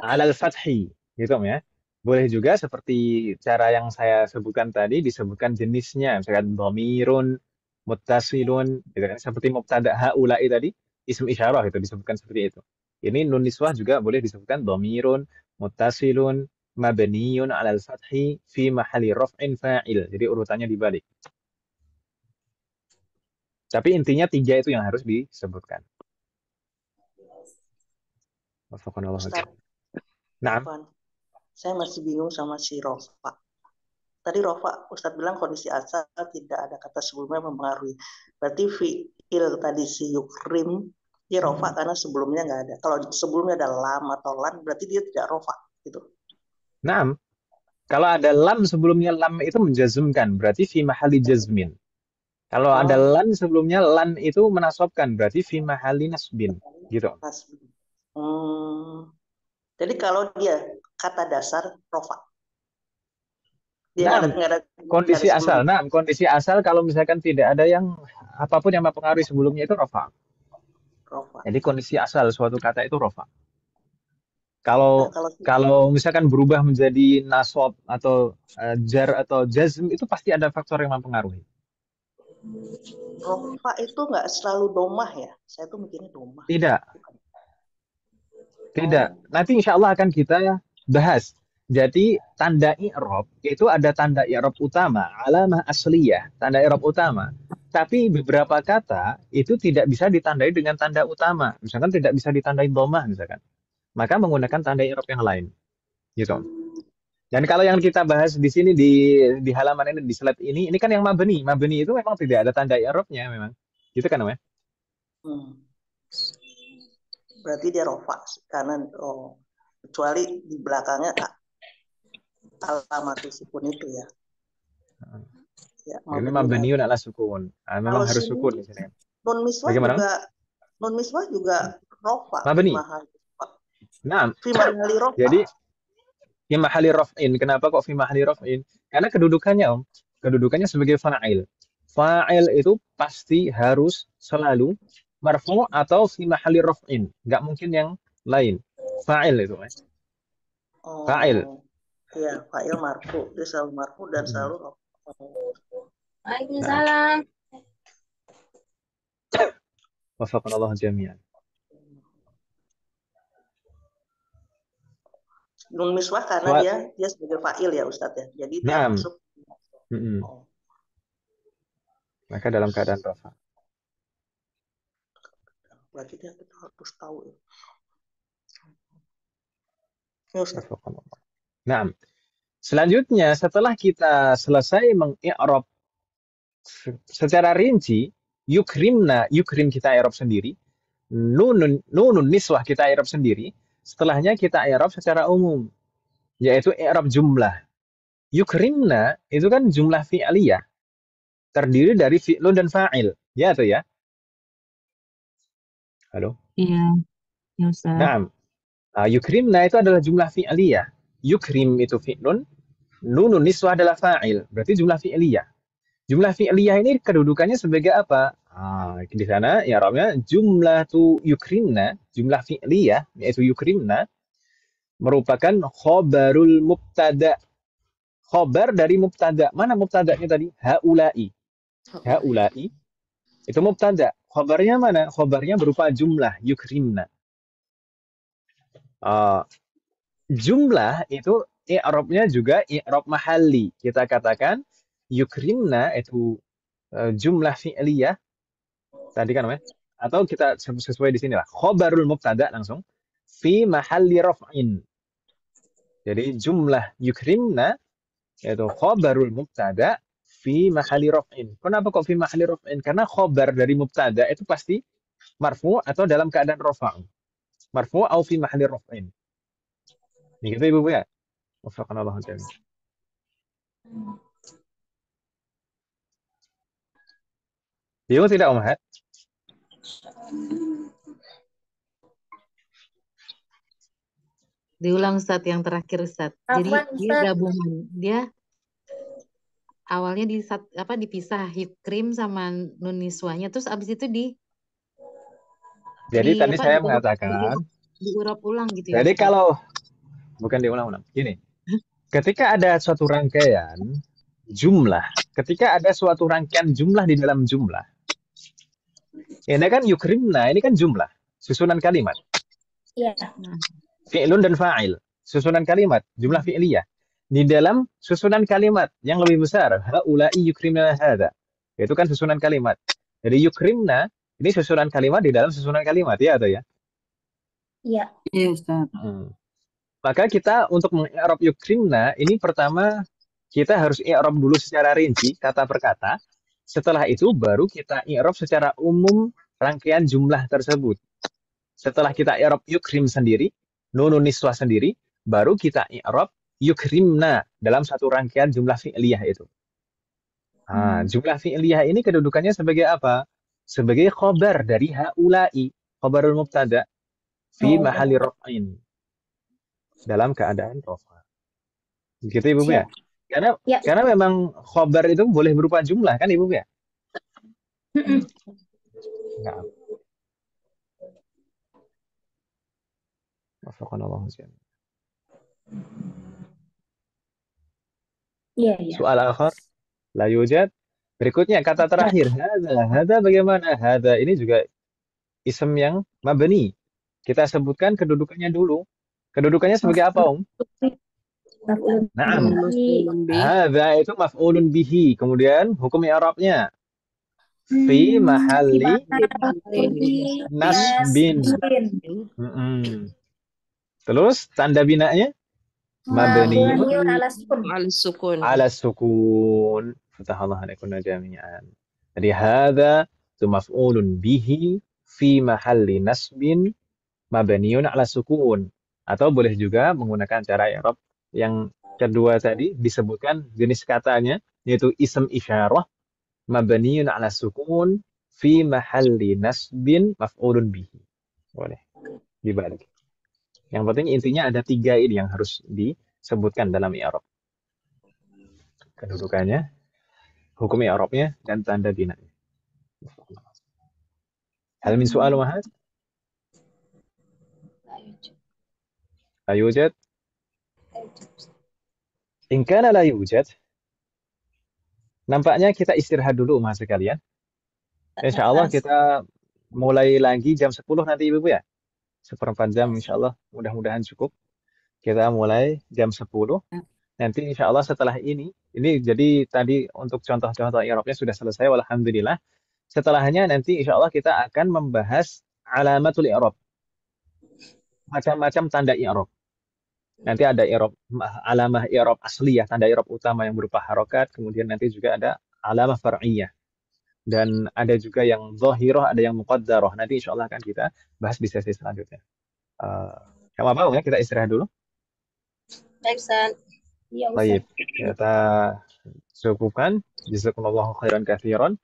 alal fathi. Gitu ya. Boleh juga seperti cara yang saya sebutkan tadi disebutkan jenisnya, misalkan dhamirun, muttasilun, gitu kan. Seperti mubtada haula'i tadi, ism isyarah itu disebutkan seperti itu. Ini nun niswah juga boleh disebutkan dhamirun, muttasilun, mabniyun 'alal fathi fi mahalli raf'in fa'il. Jadi urutannya dibalik. Tapi intinya 3 itu yang harus disebutkan. Ustaz, Nah, saya masih bingung sama si Rofa. Tadi Rofa, Ustadz bilang kondisi asal tidak ada kata sebelumnya mempengaruhi. Berarti fi'il tadi si yukrim, dia Rofa karena sebelumnya nggak ada. Kalau sebelumnya ada lam atau lan, berarti dia tidak Rofa. Gitu. Nah, kalau ada lam sebelumnya, lam itu menjazmkan, berarti fi mahalli jazmin. Kalau ada lan sebelumnya, lan itu menasobkan, berarti fi mahalli nasbin. Gitu. Jadi kalau dia kata dasar Rofa. Nah, kondisi asal. Nah, kondisi asal kalau misalkan tidak ada yang apapun yang mempengaruhi sebelumnya itu rofa. Jadi kondisi asal suatu kata itu rofa. Kalau misalkan berubah menjadi nasab atau jar atau jazm itu pasti ada faktor yang mempengaruhi. Rofa itu nggak selalu domah ya? Saya tuh mikirnya domah. Tidak. Nanti insya Allah akan kita bahas. Jadi tanda i'rab itu ada tanda i'rab utama, alamah asliyah, tanda i'rab utama. Tapi beberapa kata itu tidak bisa ditandai dengan tanda utama. Misalkan tidak bisa ditandai dhammah misalkan. Maka menggunakan tanda i'rab yang lain. Gitu. Dan kalau yang kita bahas di sini di halaman ini di slide ini kan yang mabni. Mabni itu memang tidak ada tanda i'rabnya memang. Gitu kan, Om? Berarti dia rofa karena kecuali di belakangnya alamat sukun itu ya. Ini mabniun ala sukun. Memang harus sukun di sini. Nun miswah juga rofa. Mabni. Nah, jadi fi mahalli raf'in. Kenapa kok fi mahalli raf'in? Karena kedudukannya, Om. Kedudukannya sebagai fa'il. Fa'il itu pasti harus selalu marfu' atau fi mahalli raf'in. Enggak mungkin yang lain. Fa'il itu, Fa'il. Iya, fa'il marfu. Dia selalu marfu dan selalu Waalaikumsalam. Wafaqanallahu jami'an. Nun miswah karena dia sebagai fa'il ya Ustadz ya. Jadi dia masuk. Maka dalam keadaan rafa. Berarti dia harus tahu ya. Ya Ustadz. Nah, selanjutnya setelah kita selesai mengi'rab secara rinci, yukrimna, yukrim kita i'rab sendiri, nunun niswah kita i'rab sendiri, setelahnya kita i'rab secara umum, yaitu i'rab jumlah. Yukrimna itu kan jumlah fi'liyah, terdiri dari fi'lun dan fa'il. Ya atau ya? Halo? Iya, ya Ustaz. Naam. Yukrimna itu adalah jumlah fi'liyah. Yukrim itu fi'lun, nunun niswah adalah fa'il. Berarti jumlah fi'liyah. Jumlah fi'liyah ini kedudukannya sebagai apa? Di sana i'rabnya jumlah tu yukrimna, jumlah fi'liyah yaitu yukrimna merupakan khobarul mubtada. Khobar dari mubtada. Mana mubtadanya tadi? Haula'i. Haula'i itu mubtada. Khobarnya mana? Khobarnya berupa jumlah yukrimna. Jumlah itu i'rabnya juga i'rab mahalli. Kita katakan yukrimna itu jumlah fi'liyah tadi kan namanya, atau kita sesuai di sini lah, khobarul mubtada langsung fi mahalli raf'in. Jadi jumlah yukrimna yaitu khobarul mubtada fi mahalli raf'in. Kenapa kok fi mahalli raf'in? Karena khobar dari mubtada itu pasti marfu atau dalam keadaan rafa'. Marfu atau fi mahalli raf'in. Ini gitu Ibu ya. Wafaqanallahu jami'an. Bingung tidak Ummahat? Diulang Ustadz yang terakhir Ustadz. Jadi dia gabungan. Dia awalnya dipisah yukrim sama nun niswanya, terus abis itu jadi tadi saya mengatakan diurap ulang gitu ya. Jadi kalau bukan diulang-ulang. Gini. Ketika ada suatu rangkaian jumlah, ketika ada suatu rangkaian jumlah di dalam jumlah. Ini kan yukrimna, ini kan jumlah, susunan kalimat. Iya. Fi'lun dan fa'il, susunan kalimat, jumlah fi'liyah. Di dalam susunan kalimat yang lebih besar, haula'i yukrimna hadza. Itu kan susunan kalimat. Jadi yukrimna, ini susunan kalimat di dalam susunan kalimat, ya atau ya? Iya. Iya, Ustaz. Maka kita untuk mengi'rab yukrimna, ini pertama kita harus i'rab dulu secara rinci, kata per kata. Setelah itu baru kita i'rab secara umum rangkaian jumlah tersebut. Setelah kita i'rab yukrim sendiri, nunun niswah sendiri, baru kita i'rab yukrimna dalam satu rangkaian jumlah fi'liyah itu. Jumlah fi'liyah ini kedudukannya sebagai apa? Sebagai khobar dari haula'i, khobarul mubtada fi mahalli raf'in. Dalam keadaan rafa. Gitu Ibu ya? Karena memang khobar itu boleh berupa jumlah kan Ibu ya? Nah. Wafaqanallahu jami'an. Iya. Soal akhir, la yujad. Berikutnya kata terakhir, hadza bagaimana? Hadza ini juga ism yang mabni. Kita sebutkan kedudukannya dulu. Kedudukannya sebagai apa, Naam. Hadza itu maf'ulun bihi. Kemudian hukum i'rabnya fi mahalli nasbin. Terus tanda binanya mabniun ala sukun. Fatahallahu alaikum jami'an. Jadi hadza itu maf'ulun bihi fi mahalli nasbin mabniun ala sukun. Atau boleh juga menggunakan cara i'rab yang kedua tadi disebutkan jenis katanya yaitu ism isyarah mabniun ala sukun fi mahalli nasbin maf'ulun bihi. Boleh dibalik. Yang penting intinya ada 3 ini yang harus disebutkan dalam i'rab. Kedudukannya, hukum i'rabnya dan tanda binanya. Hal min su'al Ummahat? La yujad? In kana la yujad, nampaknya kita istirahat dulu Ummahat sekalian. Insyaallah kita mulai lagi jam 10 nanti Ibu ya. 1/4 jam insyaallah, mudah-mudahan cukup. Kita mulai jam 10. Nanti insyaallah setelah ini jadi tadi untuk contoh-contoh i'rabnya sudah selesai walhamdulillah. Setelahnya nanti insyaallah kita akan membahas alamatul i'rab. Macam-macam tanda i'rab. Nanti ada i'rab alamah i'rab asliyah, tanda i'rab utama yang berupa harokat, kemudian nanti juga ada alamah far'iyah. Dan ada juga yang zahirah, ada yang muqaddarah. Nanti insya Allah akan kita bahas di sesi selanjutnya. Kamu apa ya? Kita istirahat dulu. Baik, Ustaz. Iya, Baik, Ustaz. kita cukupkan. Jazakumullahu khairan katsiran.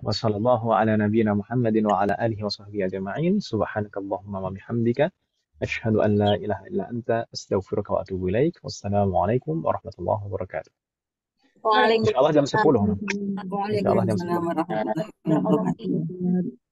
Wassallallahu ala nabiyyina Muhammadin wa ala alihi wa sahbihi ajma'in. Subhanakallahumma wa bihamdika asyhadu an la ilaha illa anta astaghfiruka wa atubu ilaik. Wassalamualaikum warahmatullahi wabarakatuh. Waalaikumsalam. Insya Allah jam 10. Insya Allah jam 10. Waalaikumsalam warahmatullahi wabarakatuh.